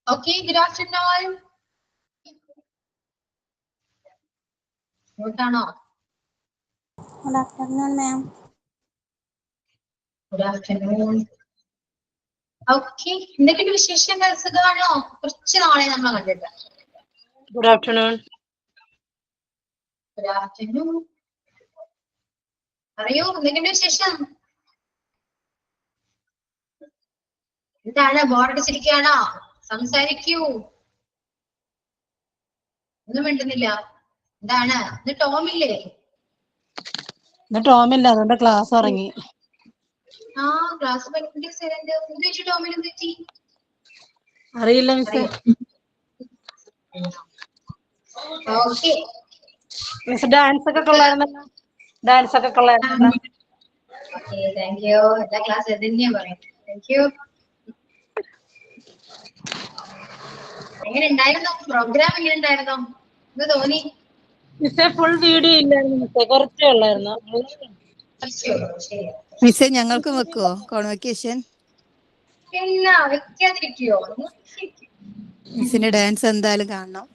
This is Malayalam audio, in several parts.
Okay, good afternoon. Good afternoon, ma'am. Good afternoon. Okay, എന്തൊക്കെയുണ്ട് വിശേഷങ്ങൾ? സുഖമാണോ? കുറച്ച് നാളെ നമ്മൾ കണ്ടിട്ട്. Good afternoon. Good afternoon. പറയൂ, എന്തൊക്കെയുണ്ട് വിശേഷം? എന്താണ് ബോറടിച്ചിരിക്കുകയാണോ? സംസാരിക്കൂ. ഒന്നും മിണ്ടുന്നില്ല. എന്താണ് ഇന്ന് ടോമില്ലേ? ഇന്ന് ടോമില്ല, അതുകൊണ്ട് ക്ലാസ് തുടങ്ങി. ആ ക്ലാസ് പഠിപ്പിച്ചു. ടോമിന് എന്ത് പറ്റി? അറിയില്ല മിസ്. ഓക്കെ മിസ് ഡാൻസ് ഒക്കെ കൊള്ളായിരുന്നല്ലോ. ഡാൻസ് ഒക്കെ കൊള്ളായിരുന്നല്ലോ. Okay, thank you. എല്ലാ ക്ലാസ് തന്നെയാ പറയാം. Thank you. എങ്ങനെ ഉണ്ടായിരുന്നോ പ്രോഗ്രാം? എങ്ങനെ ഉണ്ടായിരുന്നോ? എന്ത് തോന്നി? മിസ്സേ ഫുൾ വീഡിയോ ഇല്ലായിരുന്നു മിസ്സേ, കുറച്ചേ ഉള്ളായിരുന്നു. മിസ്സേ ഞങ്ങൾക്ക് വെക്കുവോ കോൺവെക്കേഷൻ? ഇല്ല, വെക്കാതിരിക്കോ? മിസ്സിന്റെ ഡാൻസ് എന്തായാലും കാണണം.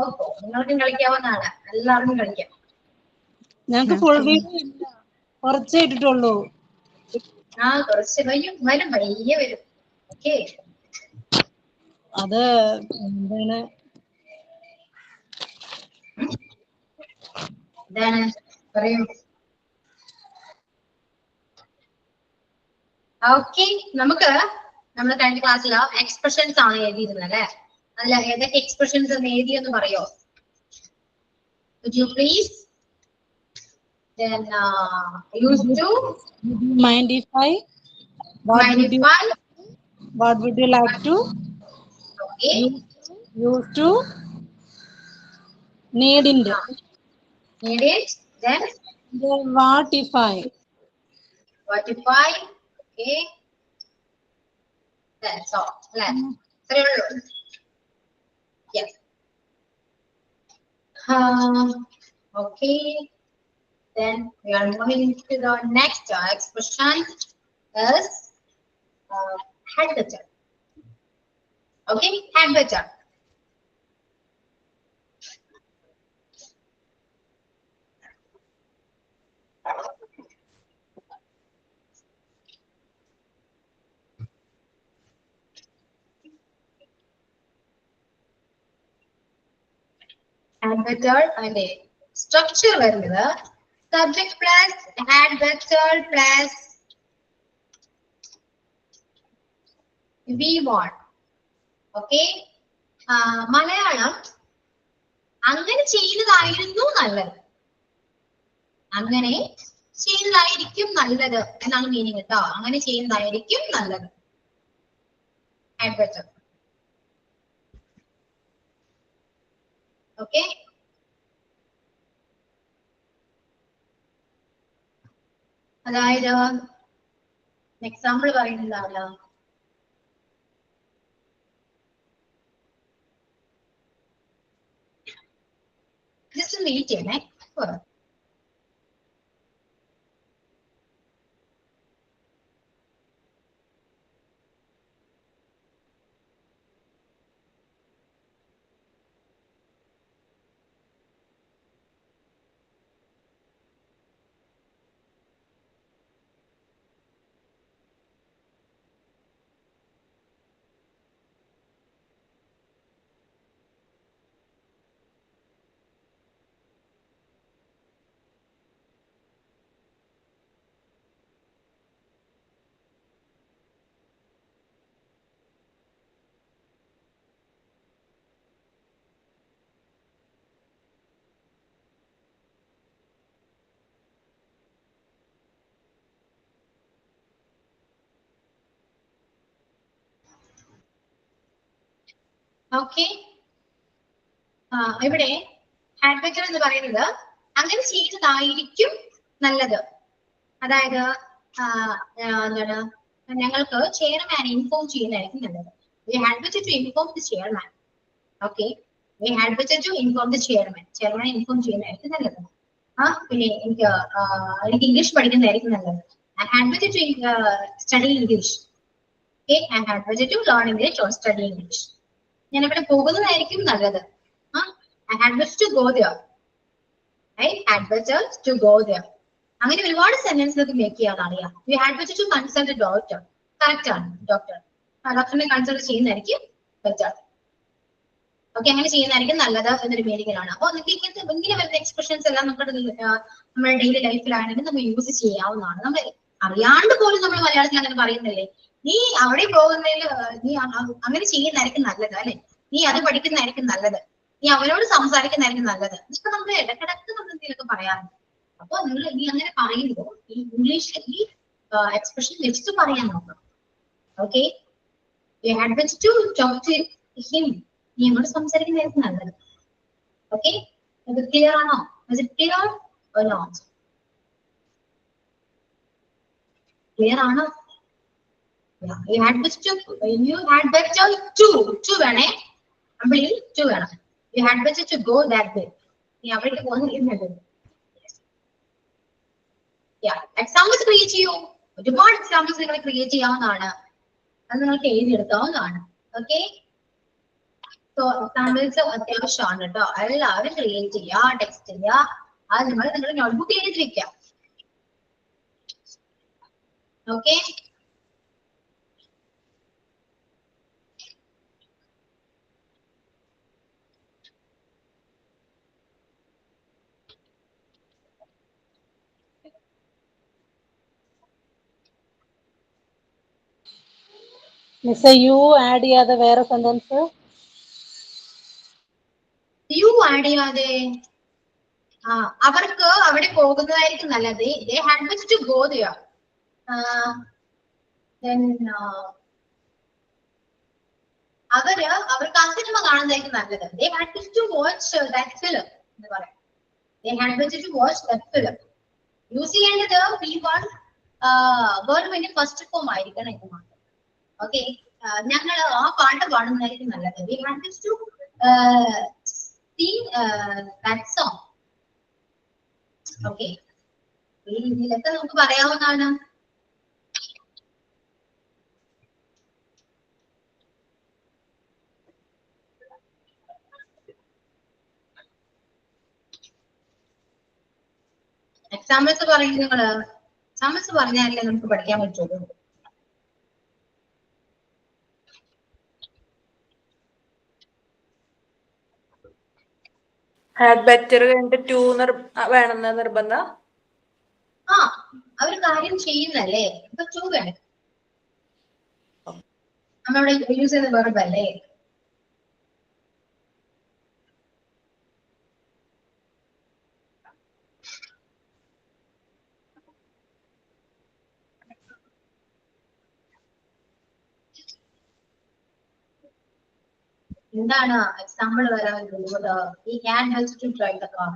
ഓഹോ, നിങ്ങൾക്കും കളിക്കാവുന്നതാണ്. എല്ലാവർക്കും കളിക്കാം. ഞങ്ങൾക്ക് ഫുൾ വീഡിയോ ഇല്ല, കുറച്ചേ ഇട്ടിട്ടുള്ളൂ. ആ കുറച്ച് വരും വയ്യ വരും. ഓക്കെ, അത് എന്താണ് പറയൂ. ഓക്കെ, നമുക്ക് നമ്മുടെ കഴിഞ്ഞ ക്ലാസ്സിൽ എക്സ്പ്രഷൻസ് ആണ് എഴുതിയിരുന്നത് അല്ലെ? അതിൽ ഏതൊക്കെ എക്സ്പ്രഷൻസ് എന്ന് എഴുതിയെന്ന് പറയോ? Would you please? Then used to, mind if I, what would you like to, okay, used to, needn't, need it, then what if I, okay, that's all. Yes. Okay, then we are moving to the next expression is head better. Okay, head better. Had better and structure വരുന്നത് subject plus had better plus we want. Okay, Malayalam അങ്ങനെ ചെയ്യുന്നതായിരുന്നു നല്ലത്, അങ്ങനെ ചെയ്യുന്നതായിരിക്കും നല്ലത് എന്നാണ് മീനിങ് കേട്ടോ. അങ്ങനെ ചെയ്യുന്നതായിരിക്കും നല്ലത്. had better. Okay, അതായത് എക്സാമ്പിൾ പറയുന്നതാണ്. ജസ്റ്റ് വെയിറ്റ് ചെയ്യണേ. ഓക്കെ, ഇവിടെ ഹാഡ് ബെറ്റർ എന്ന് പറയുന്നത് അങ്ങനെ ചെയ്യുന്നതായിരിക്കും നല്ലത്. അതായത് എന്താണ്, ഞങ്ങൾക്ക് ചെയർമാനെ ഇൻഫോം ചെയ്യുന്നതായിരിക്കും നല്ലത്. We had better to inform the chairman. Okay, we had better to inform the chairman. ചെയർമാനെ ഇൻഫോം ചെയ്യുന്നതായിരിക്കും നല്ലത്. പിന്നെ എനിക്ക് ഇംഗ്ലീഷ് പഠിക്കുന്നതായിരിക്കും നല്ലത്. I had better to study English. Okay, I had better to learn English or study English. ഞാൻ ഇവിടെ പോകുന്നതായിരിക്കും നല്ലത്. I had better to go there. I had better to go there. അങ്ങനെ ഒരുപാട് സെന്റൻസ് മേക്ക് ചെയ്യാൻ അറിയാം. You had better to consult a doctor. Correct ആണ്, ഡോക്ടർ. ഡോക്ടറിനെ കൺസൾട്ട് ചെയ്യുന്നതായിരിക്കും ബെറ്റർ. ഓക്കെ, അങ്ങനെ ചെയ്യുന്നതായിരിക്കും നല്ലത് എന്നൊരു മീനിങ്ങിലാണ്. അപ്പൊ ഇങ്ങനത്തെ ഇങ്ങനെ വരുന്ന എക്സ്പ്രഷൻസ് എല്ലാം നമ്മുടെ ഡെയിലി ലൈഫിലാണെങ്കിൽ നമ്മൾ യൂസ് ചെയ്യാവുന്നതാണ്. നമ്മൾ അറിയാണ്ട് പോലും നമ്മൾ മലയാളത്തിൽ അങ്ങനെ പറയുന്നില്ലേ, നീ അവിടെ പോകുന്നതിൽ നീ അങ്ങനെ ചെയ്യുന്നതായിരിക്കും നല്ലത്, അല്ലെ? നീ അത് പഠിക്കുന്നതായിരിക്കും നല്ലത്, നീ അവരോട് സംസാരിക്കുന്നതായിരിക്കും നല്ലത്. ഇപ്പൊ നമ്മൾ ഇടക്കിടക്ക് നമ്മൾ എന്തെങ്കിലുമൊക്കെ പറയാറുണ്ട്. അപ്പൊ നിങ്ങൾ ഇനി അങ്ങനെ പറയുമ്പോൾ ഈ ഇംഗ്ലീഷിൽ ഈ എക്സ്പ്രഷൻ വെച്ചിട്ട് പറയാൻ നോക്കണം. Okay, you had better to talk to him. നീ അങ്ങോട്ട് സംസാരിക്കുന്നതായിരിക്കും നല്ലത്. ഓക്കെ, ഇത് ക്ലിയർ ആണോ? Is it clear or not? Clear ആണോ? You had better to വേണേ, അമ്പിളി to വേണം. You had better to go that way. നീ അവിടേക്ക് പോകുന്നില്ല. എക്സാമ്പിൾസ് ക്രിയേറ്റ് ചെയ്യൂ. ഒരുപാട് എക്സാമ്പിൾസ് നിങ്ങൾ ക്രിയേറ്റ് ചെയ്യാവുന്നതാണ്. അത് നിങ്ങൾക്ക് എഴുതിയെടുക്കാവുന്നതാണ്. ഓക്കെ, സോ എക്സാമ്പിൾസ് അത്യാവശ്യമാണ് കേട്ടോ. എല്ലാവരും ക്രിയേറ്റ് ചെയ്യുക, ടെക്സ്റ്റ് ചെയ്യുക. അത് നിങ്ങൾ നിങ്ങളുടെ നോട്ട്ബുക്കിൽ എഴുതി വെക്കുക. ഓക്കെ, മിസ്സേ യു ആഡ് ചെയ്യാതെ വേറെ സെന്റൻസ് യു ആഡ് ചെയ്യാതെ അവർക്ക് അവിടെ പോകുന്നതായിരിക്കും നല്ലത്. They had better to go there. Then അവർക്ക് ആ സിനിമ കാണുന്നതായിരിക്കും നല്ലത്. They had better to watch that film എന്ന് പറയാം. They had better to watch that film. Use ചെയ്യേണ്ടത് P1 വേർഡിന്റെ ഫസ്റ്റ് ഫോം ആയിരിക്കണം ഇത് മാത്രം. ഓക്കെ, ഞങ്ങൾ ആ പാട്ട് പാടുന്നതായിരിക്കും നല്ലത്. We had better to sing that song. Okay, ഈ രീതിയിലൊക്കെ നമുക്ക് പറയാവുന്നതാണ്. എക്സാമ്പിൾസ് പറയും നിങ്ങള്. എക്സാമ്പിൾസ് പറഞ്ഞാലേ നമുക്ക് പഠിക്കാൻ പറ്റുള്ളൂ. ഹാഡ് ബെറ്റർ കഴിഞ്ഞിട്ട് ടു വേണമെന്ന് നിർബന്ധം. അവര് കാര്യം ചെയ്യുന്നല്ലേ, ഇപ്പൊ ടു വേണം. നമ്മളിവിടെ യൂസ് ചെയ്യുന്ന വെർബ് അല്ലേ. എന്താണ് എക്സാമ്പിൾ വരാൻ പോകുന്നത്? He had better to drive the car.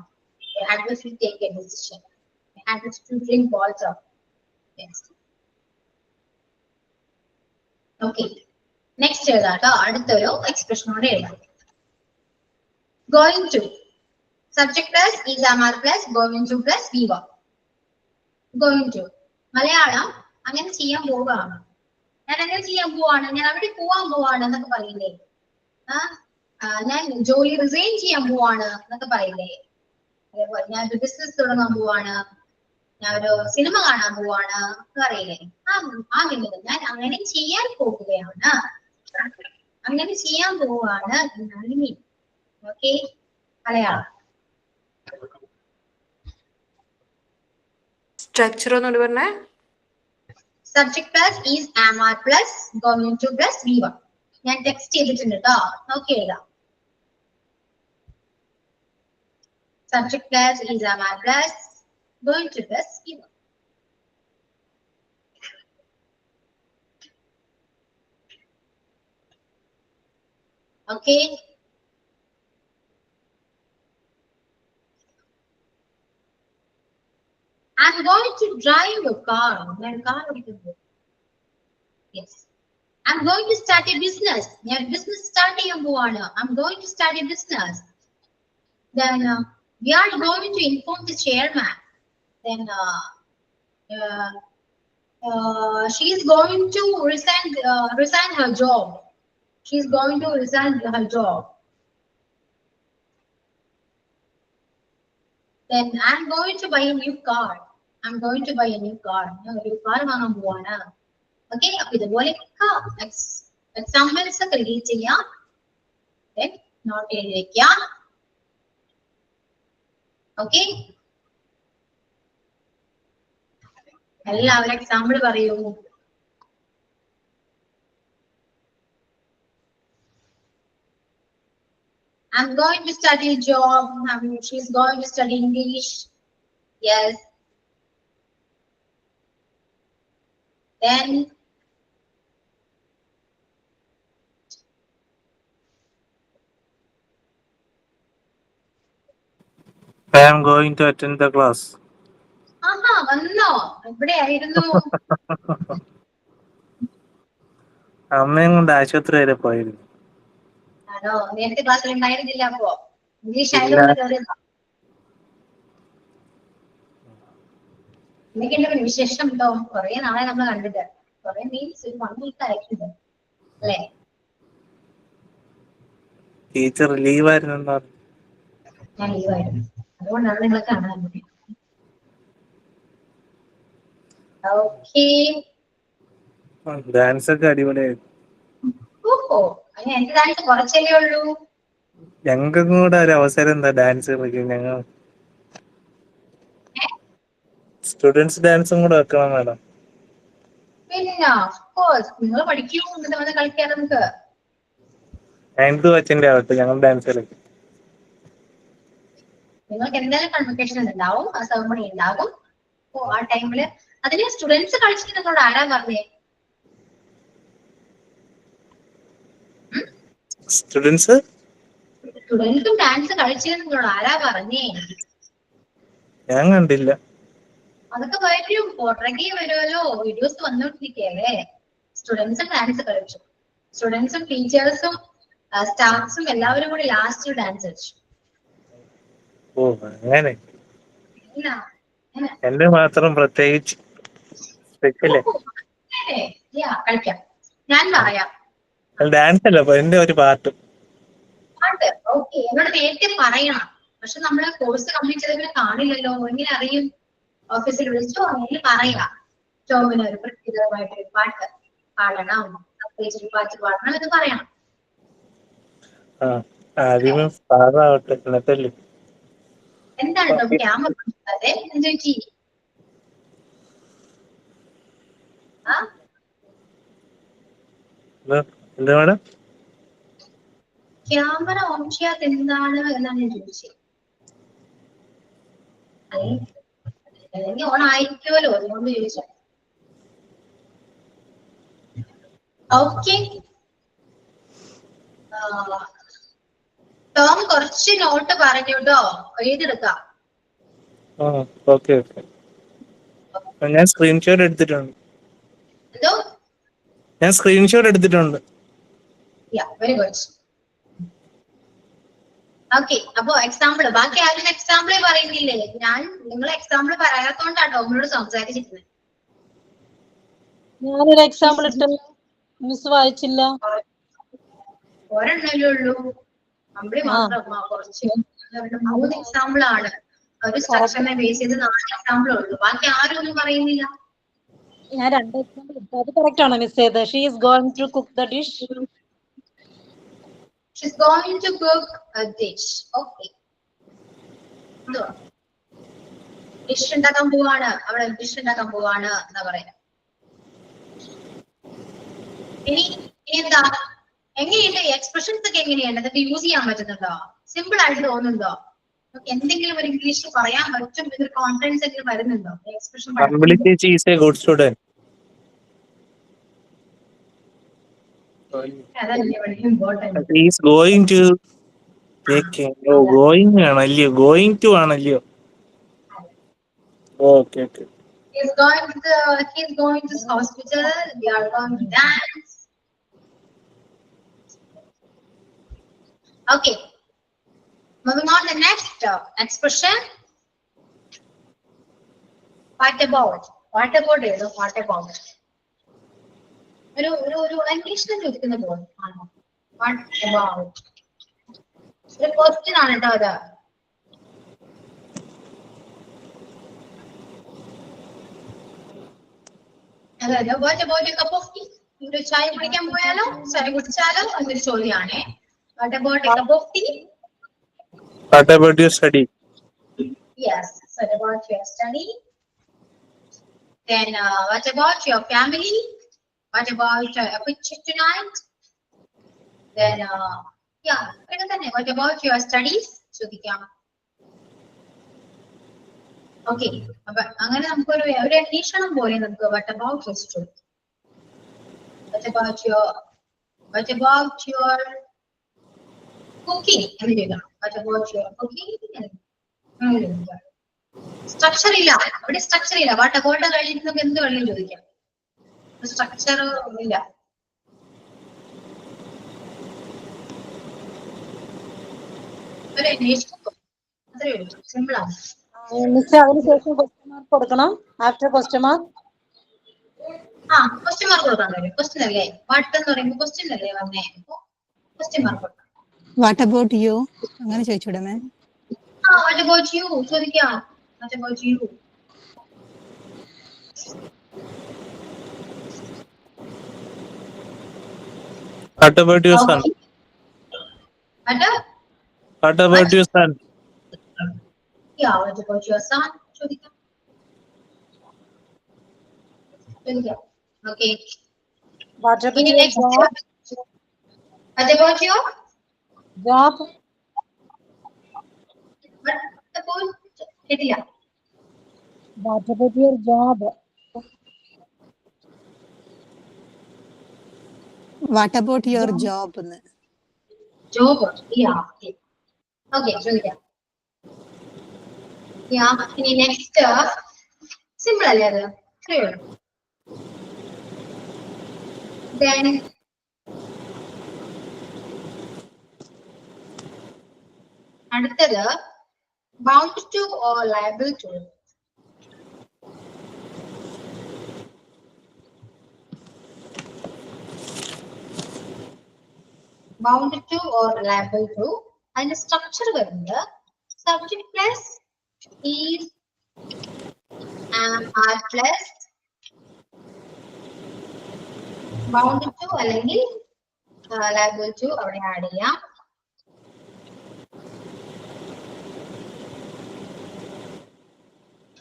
He had better to take a decision. He had better to drink water. Yes. Okay. Next എഴുതാട്ടോ. അടുത്തൊരു എക്സ്പ്രഷൻ കൂടെ എഴുതാം. Going to. Subject plus is am plus going to plus be. Going to. Malayalam അങ്ങനെ ചെയ്യാൻ പോവുകയാണ്. ഞാൻ അങ്ങനെ ചെയ്യാൻ പോവാണ്, ഞാൻ അവിടെ പോവാൻ പോവാണ് എന്നൊക്കെ പറയില്ലേ. ഞാൻ ജോലി റിസൈൻ ചെയ്യാൻ പോവാണ് എന്നൊക്കെ പറയില്ലേ. അതേപോലെ ഞാൻ ഒരു ബിസിനസ് തുടങ്ങാൻ പോവാണ്, ഞാൻ ഒരു സിനിമ കാണാൻ പോവാണ് എന്ന് പറയില്ലേ. ആ നിമിത്തം ഞാൻ അങ്ങനെ ചെയ്യാൻ പോകുകയാണ്, അങ്ങനെ ചെയ്യാൻ പോവാണ് എന്നാണ് മീൻ. ഓക്കെ, മലയാളം സ്ട്രക്ചർ ഒന്നുകൂടി പറഞ്ഞേ. Subject plus is am are plus going to plus be1. ഞാൻ ടെക്സ്റ്റ് ചെയ്തിട്ടുണ്ട് കേട്ടോ, നോക്കി എഴുതാം. Subject plus is am are plus going to plus be1. Okay. I'm going to drive a car. Yes. I'm going to start a business. Yeah, business start ചെയ്യാൻ പോവാണ്. I'm going to start a business. Then we are going to inform the chairman. Then she is going to resign her job. She is going to resign her job. Then I'm going to buy a new car. I'm going to buy a new car. ഒരു കാർ വാങ്ങാൻ പോവാണ്. ഓക്കെ, അപ്പൊ ഇതുപോലെയൊക്കെ എക്സാമ്പിൾസ് ക്രിയേറ്റ് ചെയ്യാം. നോട്ട് എഴുതി വെക്കാം. ഓക്കെ, എല്ലാവരും എക്സാമ്പിൾ പറയൂ. I'm going to study a job. She's going to study English. Yes. Then I am going to attend the class. aha, വന്നോ? എവിടെയായിരുന്നു? അമ്മയും കൊണ്ട് ആശുപത്രി വരെ പോയിരുന്നു. ആണോ? നേരത്തെ ക്ലാസ്സിൽ ഉണ്ടായിരുന്നില്ല. അപ്പോ ഇംഗ്ലീഷ് ആയതുകൊണ്ട് കയറിയതാ. എന്തൊക്കെയുണ്ട് വിശേഷം? കേട്ടോ, കുറെ നാളെ നമ്മൾ കണ്ടിട്ട്. കുറെ മീൻസ് ഒരു 1 week ആയിട്ടുണ്ട് അല്ലേ? ടീച്ചർ ലീവായിരുന്നു. ഞാൻ ലീവായിരുന്നു, അതുകൊണ്ടാണ് നിങ്ങളെ കാണാൻ പറ്റി. ഓക്കെ, ഡാൻസ് ഒക്കെ അടിപൊളിയായിരുന്നു. ഓഹോ, അതിന് എന്റെ ഡാൻസ് കുറച്ചല്ലേ ഉള്ളൂ. ഞങ്ങൾക്കും കൂടെ ഒരു അവസരം എന്താ ഡാൻസ് കളിക്കും. ഞങ്ങൾ സ്റ്റുഡൻസ് ഡാൻസും കൂടെ വെക്കണം മാഡം. പിന്നെ ഓഫ്കോഴ്സ് നിങ്ങൾ പഠിക്കൂ, എന്നിട്ട് വന്ന് കളിക്കാം നമുക്ക്. 9th ബാച്ചിന്റെ ആവട്ടെ, ഞങ്ങൾ ഡാൻസ് കളിക്കും. നിങ്ങൾക്ക് എന്തായാലും കൺവെക്കേഷൻ ഉണ്ടാവും, ആ സെറമണി ഉണ്ടാകും. അപ്പോ ആ ടൈമില് അതിന് സ്റ്റുഡൻസ് കളിച്ചിട്ട് നിങ്ങളോട് ആരാ പറഞ്ഞേ? സ്റ്റുഡൻസും ഡാൻസ് കളിച്ചിട്ട് നിങ്ങളോട് ആരാ പറഞ്ഞേ? ഞാൻ കണ്ടില്ല. അതൊക്കെ വരും, പുറകെ വരുമല്ലോ, വീഡിയോസ് വന്നോണ്ടിരിക്കല്ലേ. സ്റ്റുഡൻസും ഡാൻസ് കളിച്ചു. സ്റ്റുഡൻസും ടീച്ചേഴ്സും സ്റ്റാഫ്സും എല്ലാവരും കൂടി ലാസ്റ്റ് ഡാൻസ് കളിച്ചു. ഓ അങ്ങനെ. ഇല്ല, എന്റെ മാത്രം പ്രത്യേകിച്ച് സ്പെഷ്യല് കളിക്കാം. ഞാൻ പറയാം. ഡാൻസ് അല്ല, എന്റെ ഒരു പാട്ട്. പാട്ട് ഓക്കെ, എന്നോട് നേരത്തെ പറയണം. പക്ഷെ നമ്മള് കോഴ്സ് കംപ്ലീറ്റ് ചെയ്തവരെ കാണില്ലല്ലോ, എങ്ങനെ അറിയും? ഓഫീസിൽ വിളിച്ചോ അല്ലെങ്കിൽ പറയാം. ടോമിന് ഒരു പ്രത്യേകമായിട്ടൊരു പാട്ട് പാടണം, പ്രത്യേകിച്ച് ഒരു പാട്ട് പാടണം എന്ന് പറയണം. ആദ്യമേ പാടാവട്ടെ, എന്നിട്ടല്ലേ. എന്താണ് ടോം ക്യാമറ അതെ ചേച്ചി? എന്താ മാഡം? ക്യാമറ ഓൺ ചെയ്യാത്ത എന്താണ് എന്നാണ് ഞാൻ ചോദിച്ചത്. അല്ലെങ്കിൽ ഓൺ ആയിരിക്കുമല്ലോ, അതുകൊണ്ട് ചോദിച്ചു. ഓക്കെ, ടോം കുറച്ച് നോട്ട് പറഞ്ഞു കേട്ടോ, എഴുതിയെടുക്കാം. ഓക്കെ ഓക്കെ, ഞാൻ സ്ക്രീൻഷോട്ട് എടുത്തിട്ടുണ്ട്. എന്തോ? ഞാൻ സ്ക്രീൻഷോട്ട് എടുത്തിട്ടുണ്ട്. Very good. ഓക്കെ, അപ്പൊ എക്സാമ്പിൾ ബാക്കി ആരും എക്സാമ്പിൾ പറയുന്നില്ലേ? ഞാൻ നിങ്ങൾ എക്സാമ്പിൾ പറയാത്തോണ്ടാണ് ടോമിനോട് സംസാരിച്ചിരുന്നത്. ഞാനൊരു എക്സാമ്പിൾ ഇട്ടല്ലോ, മിസ് വായിച്ചില്ല. ഒരെണ്ണല്ലേ ഉള്ളൂ, കമ്പിളി മാത്രം. കുറച്ച് 3 എക്സാമ്പിൾ ആണ്. ഒരു സ്ട്രക്ചറിനെ ബേസ് ചെയ്ത് 4 എക്സാമ്പിൾ ഉള്ളൂ. ബാക്കി ആരും ഒന്നും പറയുന്നില്ല. ഞാൻ 2 എക്സാമ്പിൾ ഇട്ടു, അത് കറക്റ്റ് ആണോ മിസ് ചെയ്തത്? She is going to cook the dish. She's going to cook a dish. Okay. Dish ഉണ്ടാക്കാൻ പോവാണ്, അവിടെ ഡിഷ് ഉണ്ടാക്കാൻ പോവാണ് എന്നാ പറയാ. ഇനി എന്താ, എങ്ങനെയുണ്ട് എക്സ്പ്രഷൻസ് ഒക്കെ? എങ്ങനെയാണ് അതൊക്കെ യൂസ് ചെയ്യാൻ പറ്റുന്നുണ്ടോ? സിമ്പിൾ ആയിട്ട് തോന്നുന്നുണ്ടോ? എന്തെങ്കിലും ഒരു ഇംഗ്ലീഷ് പറയാൻ പറ്റും, ഇതിൽ കോൺഫിഡൻസ് ഒക്കെ വരുന്നുണ്ടോ? Expression good student. He's going to taking. Oh, going ആണല്ലയോ, going to ആണല്ലയോ. Okay okay. He's going to the hospital. We are going to dance. Okay. Moving on to the next expression. What about? What about ഏതോ വാട്ട് അബൌട്ട് ഒരു ഇംഗ്ലീഷിൽ ചോദിക്കുന്ന പോലെ ആണോ? വാട്ട് അബൌട്ട് ഒരു ക്വസ്റ്റ്യൻ ആണ് കേട്ടോ അത്. അതായത് what about cup of tea, ഒരു ചായ കുടിക്കാൻ പോയാലോ ചായ കുടിച്ചാലോ എന്നൊരു ചോദ്യമാണേ. What about cup of tea? What about your study? Yes. What about your study? Then what about your family? What about a picture tonight? Then yeah, what about your studies? ചോദിക്കാം. ഓക്കെ, അപ്പൊ അങ്ങനെ നമുക്കൊരു അന്വേഷണം പോലെ നമുക്ക് what about your story? What about your cooking? എന്ന് ചോദിക്കണം. What about your cooking? Structure ഇല്ല അവിടെ, സ്ട്രക്ചർ ഇല്ല. വാട്ട് അബൌട്ട് കഴിഞ്ഞിട്ട് നമുക്ക് എന്ത് വേണമെങ്കിലും ചോദിക്കാം, സ്ട്രക്ചർ ഇല്ല. ഒരു അന്വേഷണം അത്രേ ഉള്ളൂ, സിമ്പിൾ ആണ്. മിസ് അതിനുശേഷം ക്വസ്റ്റ്യൻ മാർക്ക് കൊടുക്കണം. After question mark question mark കൊടുക്കാൻ കഴിയും. ക്വസ്റ്റ്യൻ അല്ലേ വാട്ട് എന്ന് പറയുമ്പോൾ ക്വസ്റ്റ്യൻ അല്ലേ വന്നേ, ക്വസ്റ്റ്യൻ മാർക്ക് കൊടുക്കാം. വാട്ട് അബൌട്ട് യു അങ്ങനെ ചോദിച്ചൂടെ മാം? What about you? ചോദിക്കാം. What about you? What about your son? What about your son? Yeah, what about your son? ചോദിക്കാം. Okay. വാട്ട് അബൌട്ട് ഇനി your next. Job? What about your job കേട്ടില്ല. What about your job? What about your job എന്ന്. ജോബ് ഓക്കെ ചോദിക്കാം. ഇനി നെക്സ്റ്റ് സിമ്പിൾ അല്ലേ അത്, അത്രയേ ഉള്ളൂ. Then അടുത്തത് bound to or liable to. Bound to or liable to അതിന്റെ സ്ട്രക്ചർ വരുന്നത് subject plus is am are plus bound to അല്ലെങ്കിൽ liable to അവിടെ ആഡ് ചെയ്യാം.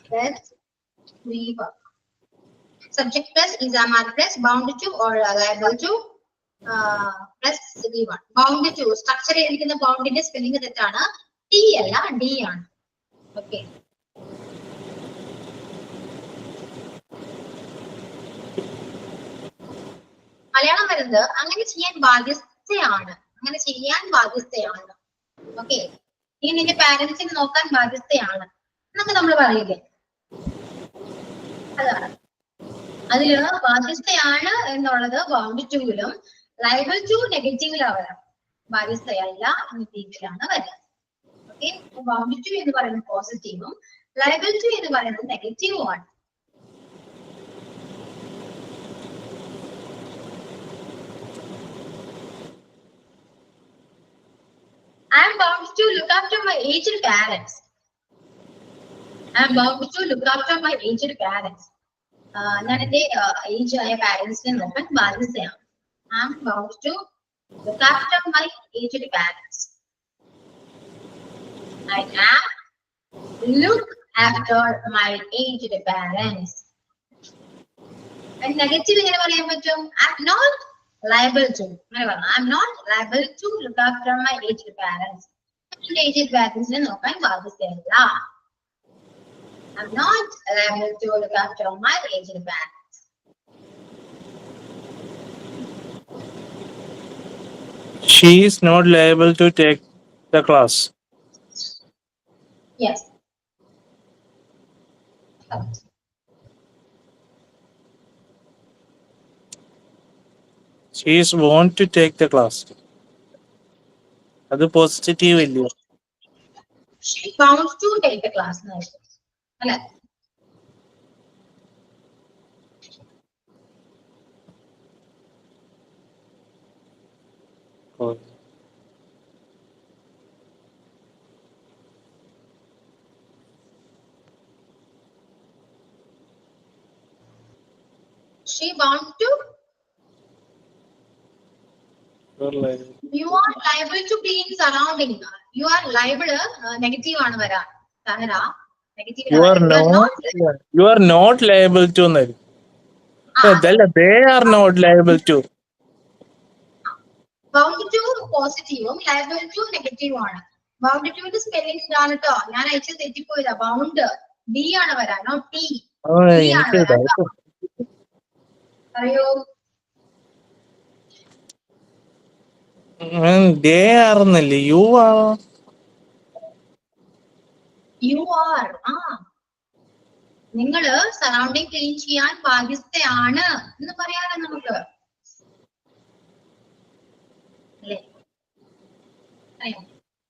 Plus verb. Subject plus is am are plus bound to or liable to plus v1. Bound to structure ചെയ്തിരിക്കുന്ന ബൗണ്ടിന്റെ സ്പെല്ലിംഗ് തെറ്റാണ്, ടി അല്ല ഡി ആണ്. ഓക്കെ, മലയാളം വരുന്നത് അങ്ങനെ ചെയ്യാൻ ബാധ്യസ്ഥയാണ്, അങ്ങനെ ചെയ്യാൻ ബാധ്യസ്ഥയാണ്. ഓക്കെ, ഇനി നിന്റെ പാരന്റ്സിനെ നോക്കാൻ ബാധ്യസ്ഥയാണ് എന്നൊക്കെ നമ്മൾ പറയില്ലേ, അതാണ്. അതില് ബാധ്യസ്ഥയാണ് എന്നുള്ളത് ബൗണ്ട് ടൂവിലും ലൈബിൾ ടു നെഗറ്റീവിലാണ് വരാം, ബാധ്യസ്ഥയല്ല നെഗറ്റീവിലാണ് വരാം. ഓക്കെ, ബൗണ്ട് ടു എന്ന് പറയുന്നത് പോസിറ്റീവും ലൈബിൾ ടു എന്ന് പറയുന്നത് നെഗറ്റീവുമാണ്. I am bound to look after my aged parents. I am bound to look after my aged parents. ഞാൻ എന്റെ ഏജ് ആയ പാരന്റ്സിനെ നോക്കാൻ ബാധ്യതയാണ്. I am bound to look after my aged parents. I am look after my aged parents. Negative എങ്ങനെ പറയാൻ പറ്റും? I am not liable to. I am not liable to look after my aged parents. എന്റെ aged parentsനെ നോക്കാൻ ബാധ്യതയല്ല. I'm not liable to look after my aged parents. She is not liable to take the class. Yes. Correct. She is want to take the class. അത് പോസിറ്റീവ് ഇല്ലയോ? She bound to take the class. അല്ലെ, She want to. You are liable to clean surrounding. You are liable. Negative ആണ് വരാ. Sahara. Negative. You are not liable to. They are not liable to. Bound to positive, liable to negative ആണ്. Bound to ന്റെ spelling ഇതാണ് ട്ടോ. ഞാൻ അയച്ചത് തെറ്റിപ്പോയതാ. Bound B ആണ് വരാ, not T. B ആണ് വരാ. അറിയോ? They are എന്നല്ലേ? You are. You are. നിങ്ങള് സറൗണ്ടിങ് ക്ലീൻ ചെയ്യാൻ ബാധ്യസ്ഥയാണ് എന്ന് പറയാലോ നമുക്ക്. അല്ലേ?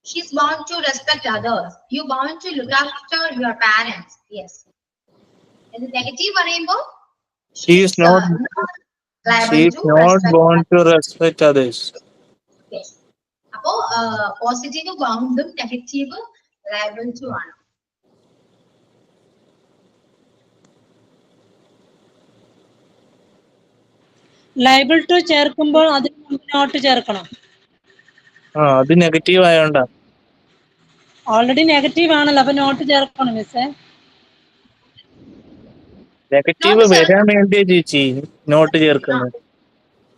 She's bound to respect others. You bound to look after your parents. Yes. And negative പറയുമ്പോ She is not bound to respect others. Yes. അപ്പോ പോസിറ്റീവ് ബൗണ്ടും നെഗറ്റീവ് ലയബിൾ ടു ആണ്. ലയബിൾ ടു ചേർക്കുമ്പോൾ അതിന് നോട്ട് ചേർക്കണം. അത് നെഗറ്റീവ് ആയോണ്ടാ. ഓൾറെഡി നെഗറ്റീവ് ആണല്ലോ, അപ്പൊ നോട്ട് ചേർക്കണം മിസ്സേ. നെഗറ്റീവ് വരാൻ വേണ്ടിയാ ചേച്ചി നോട്ട് ചേർക്കുന്നത്.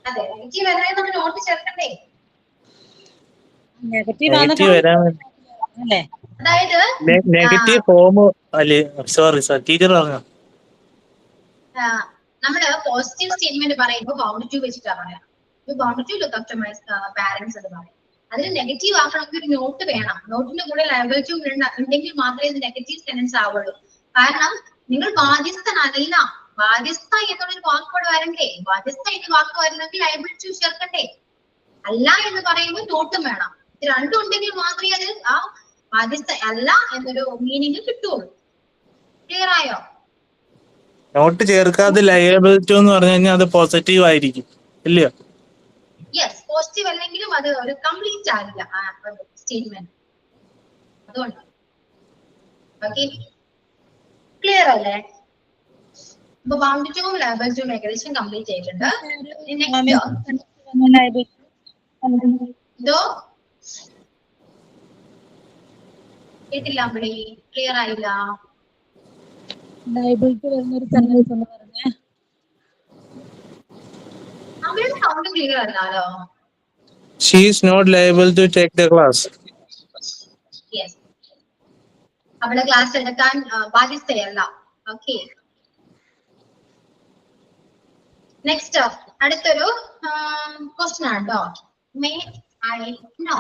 അതെ, നെഗറ്റീവ് വരാൻ നമ്മൾ നോട്ട് ചേർക്കണ്ടേ? നെഗറ്റീവ് വരാൻ അല്ലേ? അതായത് നെഗറ്റീവ് ഫോം അല്ലേ? സോറി സാർ, ടീച്ചർ പറഞ്ഞു. നമ്മള് പോസിറ്റീവ് സ്റ്റേറ്റ്മെന്റ് പറയുമ്പോൾ ബൗണ്ട് ടു വെച്ചിട്ടാ പറയാം. Bound to look after my parents എന്ന് പറയും. അതിന് നെഗറ്റീവ് ആക്കണമെങ്കിൽ ഒരു നോട്ട് വേണം. നോട്ടിന്റെ കൂടെ ലയബിൾ ടു ഉണ്ടെങ്കിൽ മാത്രമേ ഇത് നെഗറ്റീവ് സെന്റൻസ് ആവുള്ളൂ. കാരണം നിങ്ങൾ ബാധ്യസ്ഥനല്ല. ബാധ്യസ്ഥ എന്നുള്ളൊരു വാക്കോട് വരണ്ടേ? ബാധ്യസ്ഥ എന്ന് വാക്ക് വരണമെങ്കിൽ ലയബിൾ ടു ചേർക്കണ്ടേ? അല്ല എന്ന് പറയുമ്പോൾ നോട്ടും വേണം. ഇത് രണ്ടും ഉണ്ടെങ്കിൽ മാത്രമേ അത് ആ ബാധ്യസ്ഥ അല്ല എന്നൊരു മീനിങ് കിട്ടുള്ളൂ. ക്ലിയർ ആയോ? നോട്ട് ചേർക്കാതെ ലയബിൾ ടു എന്ന് പറഞ്ഞു കഴിഞ്ഞാൽ അത് പോസിറ്റീവ് ആയിരിക്കും, ഇല്ലയോ? യെസ്, പോസിറ്റീവ് അല്ലെങ്കിലും അത് ഒരു കംപ്ലീറ്റ് ആകില്ല ആ സ്റ്റേറ്റ്മെന്റ്. അതുകൊണ്ട് ഓക്കെ, ക്ലിയർ അല്ലേ? അപ്പൊ ബൗണ്ട് ടു ലയബിൾ ടു ഏകദേശം കംപ്ലീറ്റ് ചെയ്തിട്ടുണ്ട്. ഇതോ കേട്ടില്ല, അവിടെ ക്ലിയർ ആയില്ല. ലയബിൾ ടു വരുന്നൊരു സെന്റൻസ് എന്ന് പറഞ്ഞേ. അവരുടെ സൗണ്ട് ക്ലിയർ അല്ലാലോ. She is not liable to take the class. Yes, അവളെ ക്ലാസ് എടുക്കാൻ ബാധ്യസ്ഥയല്ല. ഓക്കെ, നെക്സ്റ്റ് അടുത്തൊരു ക്വസ്റ്റ്യൻ ആണ് കേട്ടോ. May I know.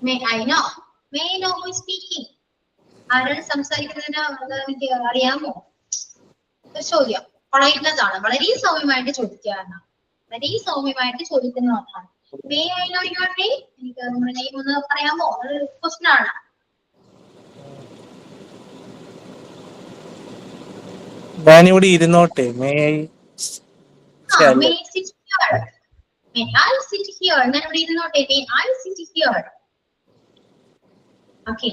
May I know. May I know who is speaking? ആരാണ് സംസാരിക്കുന്നതിന് എനിക്ക് അറിയാമോ? ചോദ്യം പൊളൈറ്റ്നസ് ആണ്. വളരെ സൗമ്യമായിട്ട് ചോദിക്കുകയാണ്. വളരെ സൗമ്യമായിട്ട് ചോദിക്കുന്ന ഒന്നാണ്. May I know your name? എനിക്ക് നമ്മുടെ നെയിം ഒന്ന് പറയാമോ? ഒരു ക്വസ്റ്റ്യൻ ആണ്. ഞാനിവിടെ ഇരുന്നോട്ടെ? May I sit here. May I sit here. ഞാൻ ഇവിടെ ഇരുന്നോട്ടെ? May I sit here. Okay,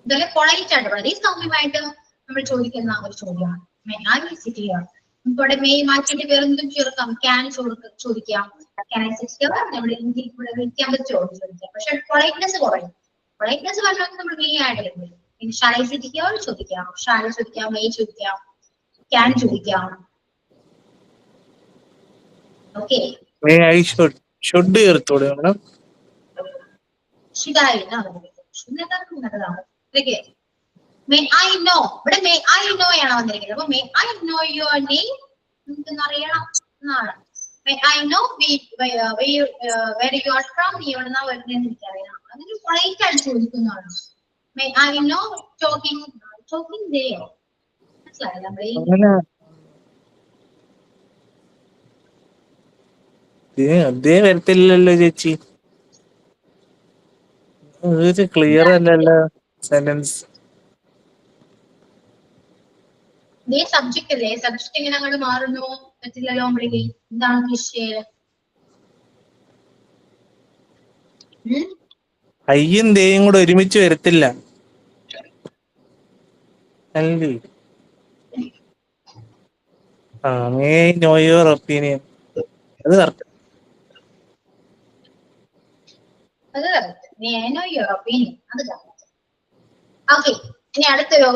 ഇതല്ലേ പൊളൈറ്റ് ആയിട്ട് വളരെ സൗമ്യമായിട്ട് നമ്മൾ ചോദിക്കുന്ന ഒരു ചോദ്യമാണ്. May I sit here. ഇവിടെ മെയ് മാറ്റിയിട്ട് വേറെ എന്തും ചേർക്കാം. ക്യാൻ ചോദിക്കാം. Can I sit here? നമ്മുടെ ഇന്ത്യയിൽ ഇവിടെ വിളിക്കാൻ പറ്റുമോ ചോദിക്കാം. പക്ഷെ പൊളൈറ്റ്നസ് കുറയും. പൊളൈറ്റ്നസ് പറഞ്ഞാൽ നമ്മൾ മെയ് ആഡ് ചെയ്യും. പിന്നെ ഷാൽ ഐ സിറ്റ് ഹിയർ ചോദിക്കാം. ഷാൽ ചോദിക്കാം. മെയ് ചോദിക്കാം. ക്യാൻ ചോദിക്കാം. ഓക്കെ, മേ ഐ ഷുഡ് ചേർത്തോടെ മാഡം? May I know. ഇവിടെ മേ ഐ നോ ആണ് വന്നിരിക്കുന്നത്. അപ്പൊ may I know your name നമുക്കൊന്ന് അറിയണം എന്നാണ്. May I know where you are from. നീ എവിടെ നിന്നാ വരുന്നതെന്ന് എനിക്കറിയണം. അതിന് പൊളൈറ്റ് ആയിട്ട് ചോദിക്കുന്നതാണ്. മേ ഐ നോ ടോക്കിംഗ് ദേയോ. മനസ്സിലായി? നമ്മളെ അതേ വരത്തില്ലല്ലോ ചേച്ചി. ഇത് ക്ലിയർ അല്ലല്ലോ സെന്റൻസ്. സബ്ജക്ട് അല്ലേ? സബ്ജക്ട് എങ്ങനെ അങ്ങോട്ട് മാറുന്നു? പറ്റില്ലല്ലോ. എന്താണ് വിഷയം? അയ്യും ദേയും കൂടെ ഒരുമിച്ച് വരത്തില്ല അല്ലേ? ആ, മേ നോ യുവർ ഒപ്പീനിയൻ. അത് കറക്റ്റ്. അത് correct. May I know your opinion? അത് correct. Okay. ഇനി അടുത്തൊരു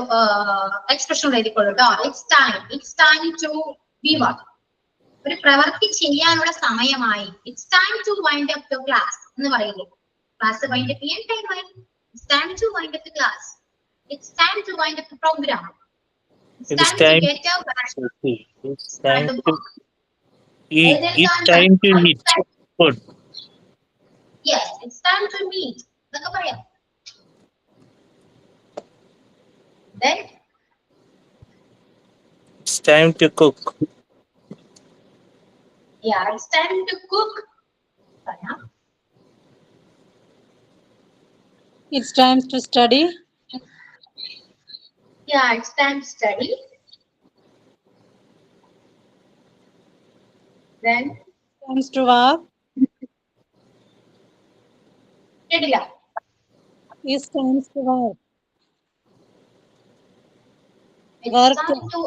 എക്സ്പ്രഷൻ എഴുതിക്കൊള്ളൂ കേട്ടോ. It's time to be what? ഒരു പ്രവൃത്തി ചെയ്യാനുള്ള സമയമായി. It's time to wind up the class എന്ന് പറയില്ലേ? ക്ലാസ് വൈൻഡ് അപ്പ് ചെയ്യാൻ ടൈമായി. It's time to wind up the class. It's time to wind up the program. It's time to get up. It's time to eat. It's time to eat food. Yes, it's time to meet. ഇതൊക്കെ പറയാം. Then It's time to cook. yeah, it's time to cook. പറയാം. It's time to study. Yeah, it's time to study. Then Times to work. കേട്ടില്ല. It's times to work. It's Work. time to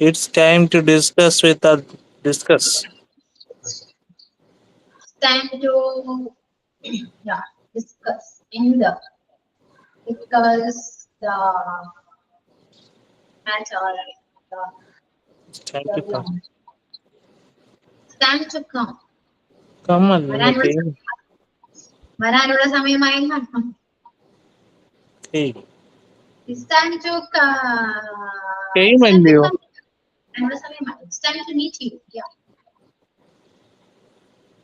It's time to discuss with us. Discuss. time to yeah, discuss the matter. It's time to come. It's time to come. Come on. വരാനുള്ള സമയമായി. Hey. It's time to Came and you. വരാനുള്ള സമയമായി. It's time to meet you. Yeah.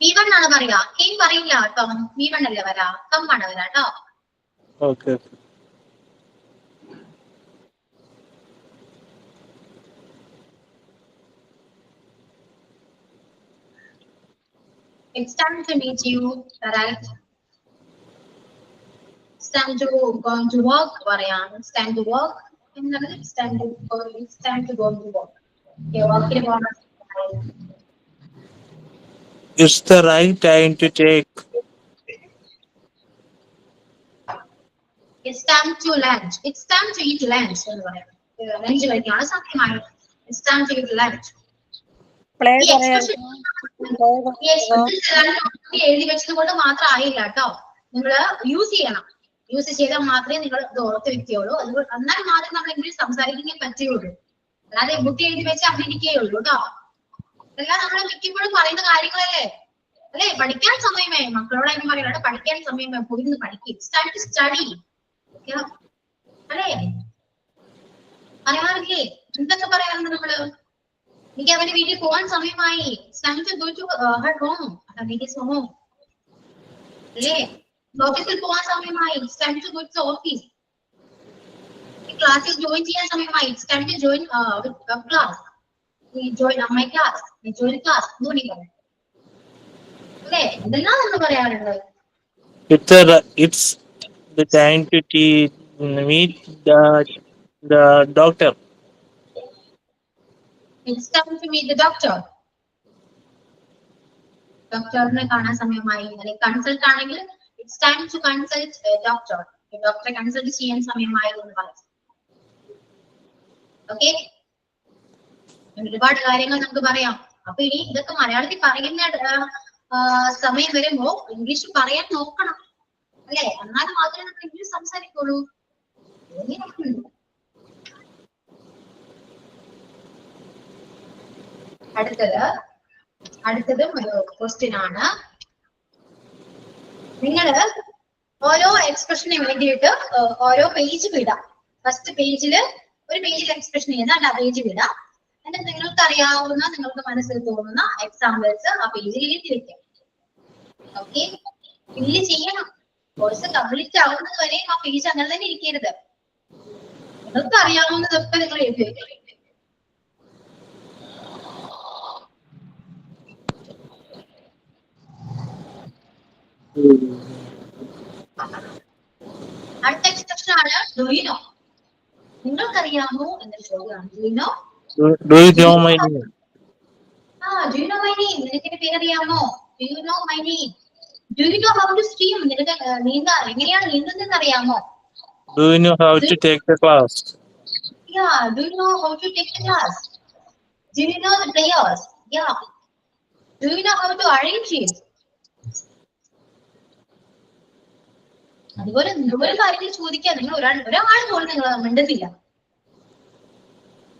V1 ആണ് പറയാ. കേം പറയില്ല കേട്ടോ. V1 അല്ലേ വരാ. കം ആണ് വരാ കേട്ടോ. Okay. It's time to meet you. Right. It's time to go to work. പറയാം. It's time to work. It's time to go. It's time to go to work. Okay, workന് പോകണം. It's the right time to take. It's time to lunch. It's time to eat lunch. എന്ന് പറയാം. ലഞ്ച് കഴിക്കാനുള്ള സമയമായി. It's time to eat lunch. Play. ഈ expression എഴുതി വെച്ചത് കൊണ്ട് മാത്രം ആയില്ല കേട്ടോ. നിങ്ങൾ യൂസ് ചെയ്യണം. യൂസ് ചെയ്താൽ മാത്രമേ നിങ്ങൾ ഇത് ഓർത്ത് വെക്കുകയുള്ളൂ. അതുകൊണ്ട് എന്നാൽ മാത്രമേ നമ്മൾ ഇംഗ്ലീഷ് സംസാരിക്കാൻ പറ്റുകയുള്ളൂ. അല്ലാതെ ബുക്ക് എഴുതി വെച്ച് അഭിനയിക്കുകയുള്ളൂ കേട്ടോ. ഇതെല്ലാം നമ്മൾ മിക്കപ്പോഴും പറയുന്ന കാര്യങ്ങളല്ലേ. അല്ലെ, പഠിക്കാൻ സമയമേ. മക്കളോട് അതിന് പറയുന്നത് പഠിക്കാൻ സമയമേ. പോയിരുന്ന് പഠിക്കും. സ്റ്റഡി. അല്ലേ, പറയാറില്ലേ? എന്തൊക്കെ പറയാറുണ്ട് നമ്മള്? എനിക്ക് അവന്റെ വീട്ടിൽ പോകാൻ സമയമായി. അല്ലേ, ഓഫീസിൽ പോകാൻ സമയമായി. ഓഫീസ്. ക്ലാസ്സിൽ ജോയിൻ ചെയ്യാൻ സമയമായി. Join class. Join my class. Join class എന്ന് പറയാം. അല്ലേ, ഇതെല്ലാം നമ്മൾ പറയാറുണ്ട്. It's the time to meet the doctor. It's time to meet the doctor. ഡോക്ടറിനെ കാണാൻ സമയമായി. അല്ലെങ്കിൽ കൺസൾട്ട് ആണെങ്കിൽ it's time to consult a doctor. ഡോക്ടറെ കൺസൾട്ട് ചെയ്യാൻ സമയമായി എന്ന് പറയാം. ഓക്കെ, ഒരുപാട് കാര്യങ്ങൾ നമുക്ക് പറയാം. അപ്പൊ ഇനി ഇതൊക്കെ മലയാളത്തിൽ പറയുന്ന സമയം വരുമ്പോ ഇംഗ്ലീഷ് പറയാൻ നോക്കണം. അല്ലെ, എന്നാൽ മാത്രമേ നമ്മൾ ഇംഗ്ലീഷ് സംസാരിക്കുള്ളൂ. അടുത്തതും ഒരു ക്വസ്റ്റ്യൻ ആണ്. നിങ്ങള് ഓരോ എക്സ്പ്രഷനും വേണ്ടിയിട്ട് ഓരോ പേജ് വിടാം. ഫസ്റ്റ് പേജില് ഒരു പേജിൽ എക്സ്പ്രഷൻ ചെയ്യുന്ന ആ പേജ് വിടാം. എന്നിട്ട് നിങ്ങൾക്ക് അറിയാവുന്ന, നിങ്ങൾക്ക് മനസ്സിൽ തോന്നുന്ന എക്സാമ്പിൾസ് ആ പേജിൽ എഴുതി വെക്കാം. ഓക്കെ, ഫില്ല് ചെയ്യണം. കോഴ്സ് കംപ്ലീറ്റ് ആവുന്നത് വരെ ആ പേജ് അങ്ങനെ തന്നെ ഇരിക്കരുത്. നിങ്ങൾക്ക് അറിയാവുന്നതൊക്കെ നിങ്ങൾ എഴുതി വെക്കണം. അടുത്ത എക്സ്പ്രഷൻ ആണ് ഡു യു നോ. നിങ്ങൾക്കറിയാമോ എന്നൊരു ചോദ്യമാണ്. Do you know. Do you know my name? do you know my name? നിനക്ക് എന്റെ പേര് അറിയാമോ? Do you know my name? Do you know how to swim? നിനക്ക് എങ്ങനെയാണ് നീന്തുന്നതെന്ന് അറിയാമോ? Do you know how to take the class? Yeah, do you know how to take the class? Do you know the players? Yeah. Do you know how to arrange it? അതുപോലെ നൂറ് കാര്യങ്ങൾ ചോദിക്കാൻ നിങ്ങൾ ഒരാൾ പോലും നിങ്ങൾ മിണ്ടുന്നില്ല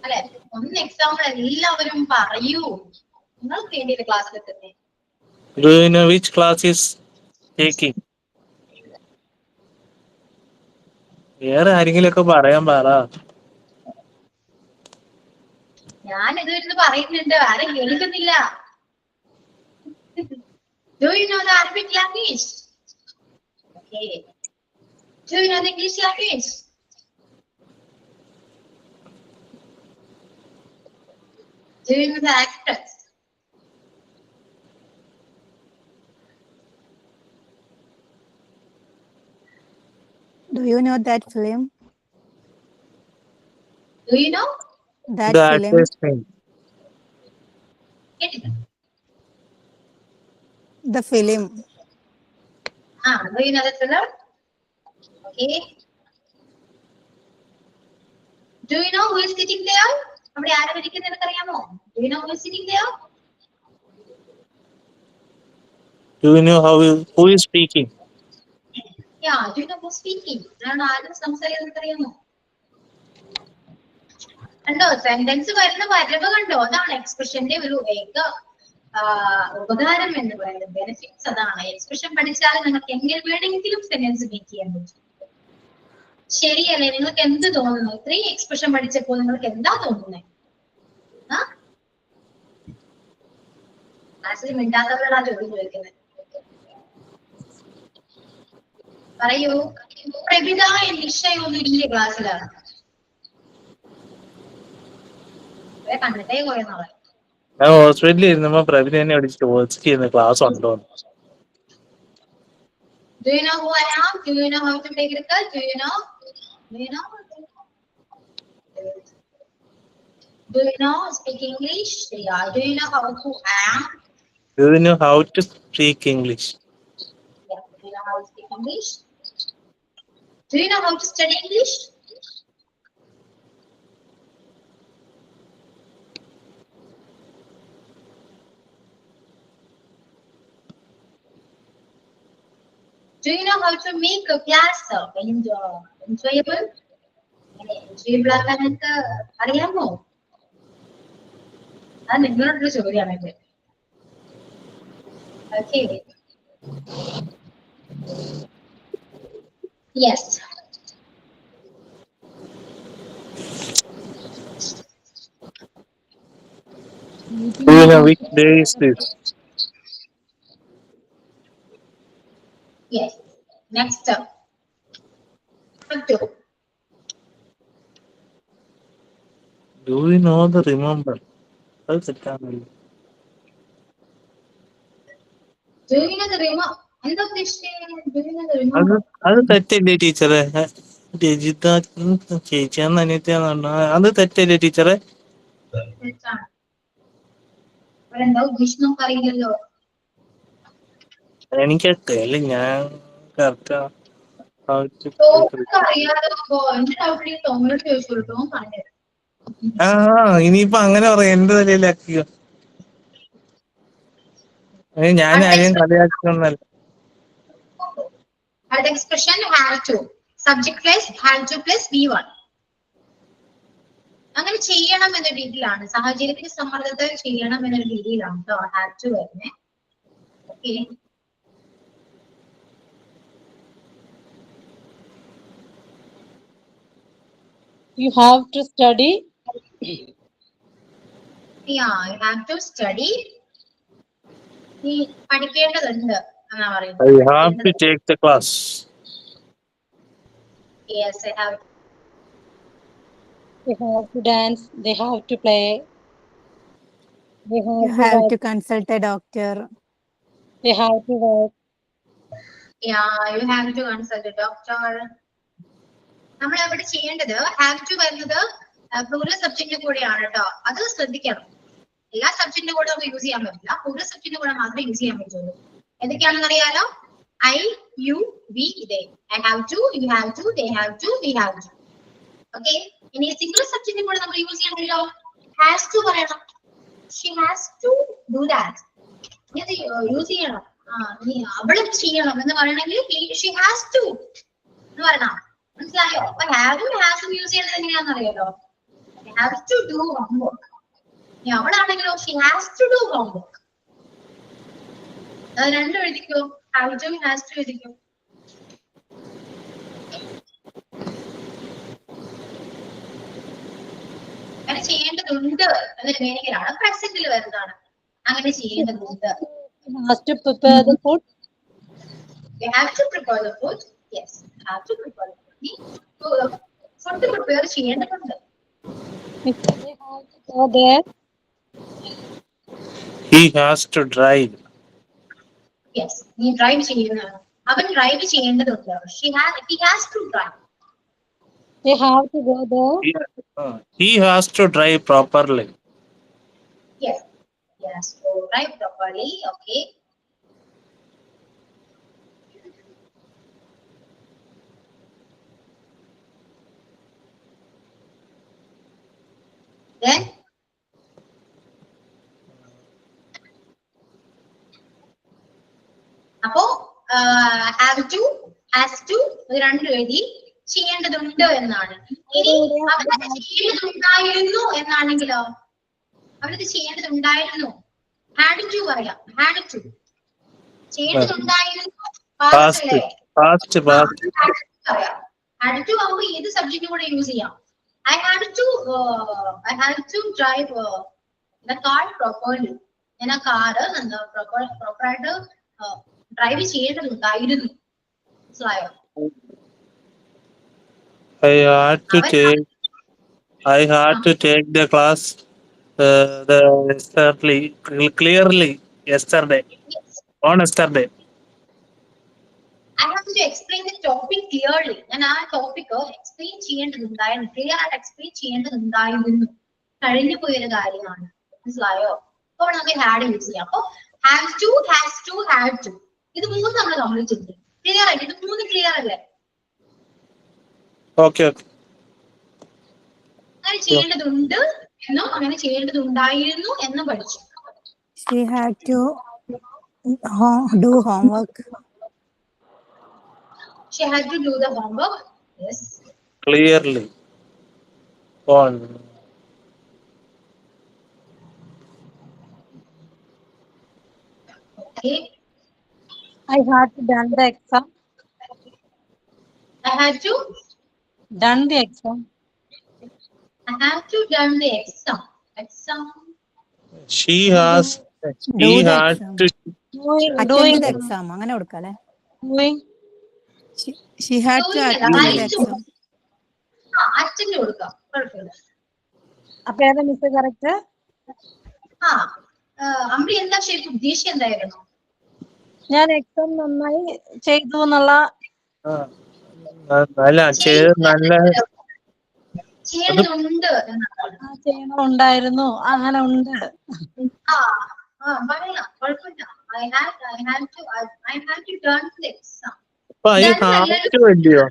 അല്ലെ. ഒന്ന് എക്സാമ്പിൾ എല്ലാവരും പറയൂ. നിങ്ങൾക്ക് വേണ്ടിയിട്ട് ക്ലാസ്സിൽ എത്തുന്നേ. Do you know which class is taking? വേറെ ആരെങ്കിലും ഒക്കെ പറയാൻ പറ. ഞാൻ ഇത് പറയുന്നുണ്ട്, ആരും കേൾക്കുന്നില്ല. Do you know the Arabic language? Okay. Do you know the English language? Do you know the actors? Do you know that film? Do you know? That The film. actress name. കേട്ടില്ല. The film. Do you know the film? Okay. Do you know who is sitting there? അവിടെ ആരാ ഇരിക്കുന്നത് നിനക്കറിയാമോ? Do you know who is sitting there? Do you know who is speaking? Yeah, do you know who is speaking? അതാണ് ആരും സംസാരിക്കുന്നത് അറിയാമോ? കണ്ടോ സെന്റൻസ് വരുന്ന വരവ് കണ്ടോ? അതാണ് എക്സ്പ്രഷന്റെ ഒരു ഏക ഉപകാരം എന്ന് പറയുന്നത്. ബെനിഫിറ്റ്സ് അതാണ്. എക്സ്പ്രഷൻ പഠിച്ചാൽ നിങ്ങൾക്ക് എങ്ങനെ വേണമെങ്കിലും സെന്റൻസ് മേക്ക് ചെയ്യാൻ പറ്റും. ശരിയല്ലേ? നിങ്ങൾക്ക് എന്ത് തോന്നുന്നു? ഇത്രയും എക്സ്പ്രഷൻ പഠിച്ചപ്പോൾ നിങ്ങൾക്ക് എന്താ തോന്നുന്നത്? ക്ലാസ്സിൽ മിണ്ടാത്തവരോടാ ചോദ്യം ചോദിക്കുന്നത്. പറയൂ. പ്രഭിത നിശ്ചയൊന്നും ഇല്ലേ ക്ലാസ്സിലാണ്? കണ്ടിട്ടേ കുറെ നാളായി. ഞാൻ ഹോസ്പിറ്റലിൽ ഇരുന്നപ്പോ പ്രവീൺ എന്നെ വിളിച്ചിട്ട് വർക്ക് ചെയ്യുന്ന ക്ലാസ് ഉണ്ടോ? Do you know who I am? Do you know how to take the cut? Do you know? Do you know? Do you know speak English? Yeah. Do you know how to am? Do you know how to speak English? Yeah. Do you know how to speak English? Do you know how to study English? Do you know how to make a class enjoyable? Enjoyable ആക്കാനൊക്കെ അറിയാമോ? അത് നിങ്ങളോടുള്ള ചോദ്യമാണ്. Okay. Yes. Do you know which day is this? Yes. Next up. Do you know the remember? അത് തെറ്റാണല്ലോ. Do you know the remote? എന്താ ഉദ്ദേശിച്ചത്? Do you know the remote? അത് തെറ്റല്ലേ ടീച്ചറെ? രജിത ചേച്ചിയാന്ന് അനിയത്തിയാന്ന് അത് തെറ്റല്ലേ ടീച്ചറെ? തെറ്റാണ്. ഇവിടെ എന്താ ഉദ്ദേശിച്ച് നമുക്ക് അറിയില്ലല്ലോ. എനിക്കൊക്കെ അല്ല ഞാൻ കറക്റ്റ് അറിയാലോ. എന്റെ ഡൗട്ടിൽ തോന്നലോട് ചോദിച്ചോളൂ. തോന്നു പറഞ്ഞത്. ഇനിയിപ്പോ അങ്ങനെ പറയാം. എന്റെ തലയിലാക്കിയോ? ഞാൻ ആരെയും കളിയാക്കുന്നല്ല. At expression have to. Subject plus have to plus V1. അങ്ങനെ ചെയ്യണം എന്ന രീതിയിലാണ്. സാഹചര്യത്തിന് സമ്മർദ്ദത്തെ ചെയ്യണം എന്ന രീതിയിലാണ് കേട്ടോ have to വരുന്നത്. Okay. You have to study. Yeah, you have to study. നീ പഠിക്കേണ്ടതുണ്ട് എന്നാ പറയുന്നത്. I have to take the class. Yes, I have. They have to dance. They have to play. They You have to have work. to consult a doctor. They have to work. Yeah, you have to consult a doctor. നമ്മൾ അവിടെ ചെയ്യേണ്ടത് have to വരുന്നത് പ്ലൂറൽ സബ്ജക്റ്റിൽ കൂടെയാണ് കേട്ടോ. അത് ശ്രദ്ധിക്കണം. എല്ലാ സബ്ജക്റ്റിന്റെ കൂടെ നമുക്ക് യൂസ് ചെയ്യാൻ പറ്റില്ല, ഒരു സബ്ജക്റ്റിന്റെ കൂടെ മാത്രമേ യൂസ് ചെയ്യാൻ പറ്റുള്ളൂ. എന്തൊക്കെയാണെന്ന് അറിയാലോ? I, you, we, they. I have to, you have to, they have to, we have to. Okay. ഇനി സിംഗിൾ സബ്ജക്റ്റിന്റെ കൂടെ നമ്മൾ യൂസ് ചെയ്യണമല്ലോ, ഹാസ് ടു പറയണം. She has to do that. ഇത് യൂസ് ചെയ്യണം. അവള് ചെയ്യണം എന്ന് പറയണമെങ്കിൽ she has to എന്ന് പറയണം. മനസ്സിലായോ? അപ്പൊ ഹാവും ഹാസും യൂസ് ചെയ്യേണ്ടത് എങ്ങനെയാണെന്ന് അറിയാലോ? Have to do homework. അവളാണെങ്കിലോ she has to do homework. അത് രണ്ടും എഴുതിക്കോ, have to has to എഴുതിക്കോ. അങ്ങനെ ചെയ്യേണ്ടതുണ്ട് എന്നൊരു മീനിങ്ങിലാണ്, പ്രസന്റിൽ വരുന്നതാണ്. അങ്ങനെ ചെയ്യേണ്ടതുണ്ട്. Has to prepare the food. We have to prepare the food. Yes, have to prepare the food. Food prepare ചെയ്യേണ്ടതുണ്ട്. They have to go there. He has to drive. Yes, നീ ഡ്രൈവ് ചെയ്യുന്നതാണ്. അവൻ ഡ്രൈവ് ചെയ്യേണ്ടതുണ്ട്. He has to drive. They have to go there. He has to drive properly. Yes, yes, so drive properly. Okay. Then അപ്പോ have to, has to ഇത് രണ്ടും എഴുതി ചെയ്യേണ്ടതുണ്ട് എന്നാണ്. ഇനി അവരത് ചെയ്യേണ്ടതുണ്ടായിരുന്നു എന്നാണെങ്കിലോ, അവരത് ചെയ്യേണ്ടതുണ്ടായിരുന്നു, had to പറയാം. had to ചെയ്യേണ്ടതുണ്ടായിരുന്നു, Past. Past. പറയാം. had to ആവുമ്പോ ഏത് സബ്ജക്റ്റും കൂടെ യൂസ് ചെയ്യാം. I had to drive the car properly. ഞാൻ ആ കാറ് പ്രോപ്പറായിട്ട് ഡ്രൈവ് ചെയ്യേണ്ടതുണ്ടായിരുന്നു. മനസ്സിലായോ? I had to take the class clearly yesterday. On yesterday. I have to explain the topic clearly. ഞാൻ ആ ടോപ്പിക് എക്സ്പ്ലെയിൻ ചെയ്യേണ്ടതുണ്ടായിരുന്നു, ക്ലിയർ ആയിട്ട് എക്സ്പ്ലെയിൻ ചെയ്യേണ്ടതുണ്ടായിരുന്നു. കഴിഞ്ഞു പോയൊരു കാര്യമാണ്. മനസ്സിലായോ? അപ്പോൾ നമുക്ക് ഹാഡ് യൂസ് ചെയ്യാം. അപ്പൊ have to, has to, had to, ഇത് മൂന്ന് നമ്മൾ കംപ്ലീറ്റ് ചെയ്തു. ക്ലിയർ ആയിട്ട് ഇത് മൂന്ന് ക്ലിയർ അല്ലേ? Okay. അങ്ങനെ ചെയ്യേണ്ടതുണ്ട് എന്നും അങ്ങനെ ചെയ്യേണ്ടതുണ്ടായിരുന്നു എന്നും പഠിച്ചു. She had to do homework. She had to do the homework. Yes. Clearly. On. Okay. I had to done the exam. I had to Done the exam. done the exam. She had to. Doing the exam അങ്ങനെ കൊടുക്കാല്ലേ? doing. She had to attend the exam. Attend കൊടുക്കാം, കുഴപ്പമില്ല. അപ്പൊ ഏതാ മിസ് കറക്റ്റ്? അമ്പി എന്താ ശരിക്കും ഉദ്ദേശിച്ചത് എന്തായിരുന്നു? ഞാൻ എക്സാം നന്നായി ചെയ്തു എന്നുള്ള. നല്ല ചെയ്യേണ്ടതുണ്ട് എന്നാണ്. ചെയ്യണമുണ്ടായിരുന്നു, അങ്ങനെ ഉണ്ട്. പറയാം, കുഴപ്പമില്ല. I had to done the exam. വലിയോ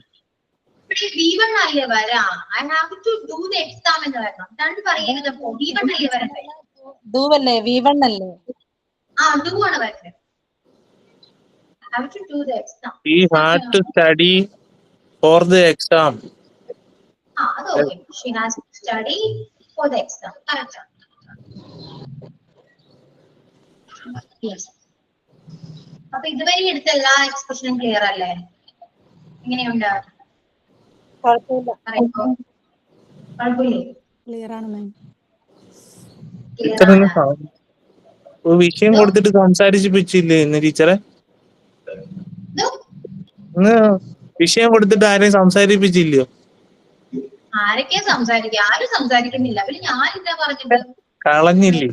V1 അല്ലേ വരാ? I have to do the exam എന്ന് വരണം. രണ്ട് പറയരുത്. V1 അല്ലേ വരണ്ടേ? ഡു അല്ലേ? V1 അല്ലേ? do ആണ് വരണ്ടേ. I have to do the exam. He had to study for the exam. അത് okay. She has to study for the exam. Correct. Yes. അപ്പൊ ഇതുവരെ എടുത്ത എല്ലാ എക്സ്പ്രഷനും ക്ലിയർ അല്ലേ? എങ്ങനെയുണ്ട്? കുഴപ്പമില്ല. കുഴപ്പമില്ലേ? ക്ലിയർ ആണ് മാം. വിഷയം കൊടുത്തിട്ട് സംസാരിച്ചിപ്പിച്ചില്ലേ ഇന്ന് ടീച്ചറെ? ഇന്ന് വിഷയം കൊടുത്തിട്ട് ആരെയും സംസാരിപ്പിച്ചില്ലയോ? ആരൊക്കെയാ സംസാരിക്കുക? ആരും സംസാരിക്കുന്നില്ല. പിന്നെ ഞാൻ എന്താ പറഞ്ഞിട്ട് കളഞ്ഞില്ലേ?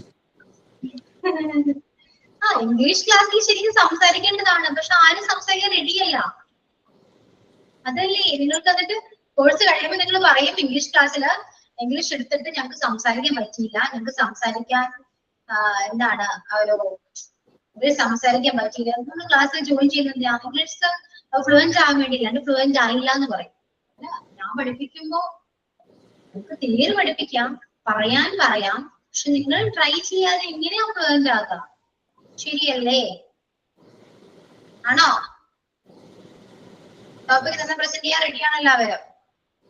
ഇംഗ്ലീഷ് ക്ലാസ്സിൽ ശരിക്കും സംസാരിക്കേണ്ടതാണ്, പക്ഷെ ആരും സംസാരിക്കാൻ റെഡിയല്ല. അതല്ലേ നിങ്ങൾക്ക് എന്നിട്ട് കോഴ്സ് കഴിയുമ്പോൾ നിങ്ങൾ പറയും ഇംഗ്ലീഷ് ക്ലാസ്സിൽ ഇംഗ്ലീഷ് എടുത്തിട്ട് ഞങ്ങൾക്ക് സംസാരിക്കാൻ പറ്റിയില്ല, ഞങ്ങൾക്ക് സംസാരിക്കാൻ എന്താണ് ഒരു സംസാരിക്കാൻ പറ്റില്ല. നമ്മൾ ക്ലാസ്സിൽ ജോയിൻ ചെയ്യുന്നത് ഇംഗ്ലീഷ് ഫ്ലുവൻറ്റ് ആകാൻ വേണ്ടി, അല്ലാണ്ട് ഫ്ലുവൻറ്റ് ആയില്ല എന്ന് പറയും. ഞാൻ പഠിപ്പിക്കുമ്പോ നമുക്ക് തിയറി പഠിപ്പിക്കാം, പറയാൻ പറയാം, പക്ഷെ നിങ്ങൾ ട്രൈ ചെയ്യാതെ എങ്ങനെയാ ഫ്ലുവൻറ്റ് ആകാം? ശരിയല്ലേ? ആണോ? ടോപ്പിക് തന്നെ പ്രസന്റ് ചെയ്യാൻ റെഡിയാണോ എല്ലാവരും?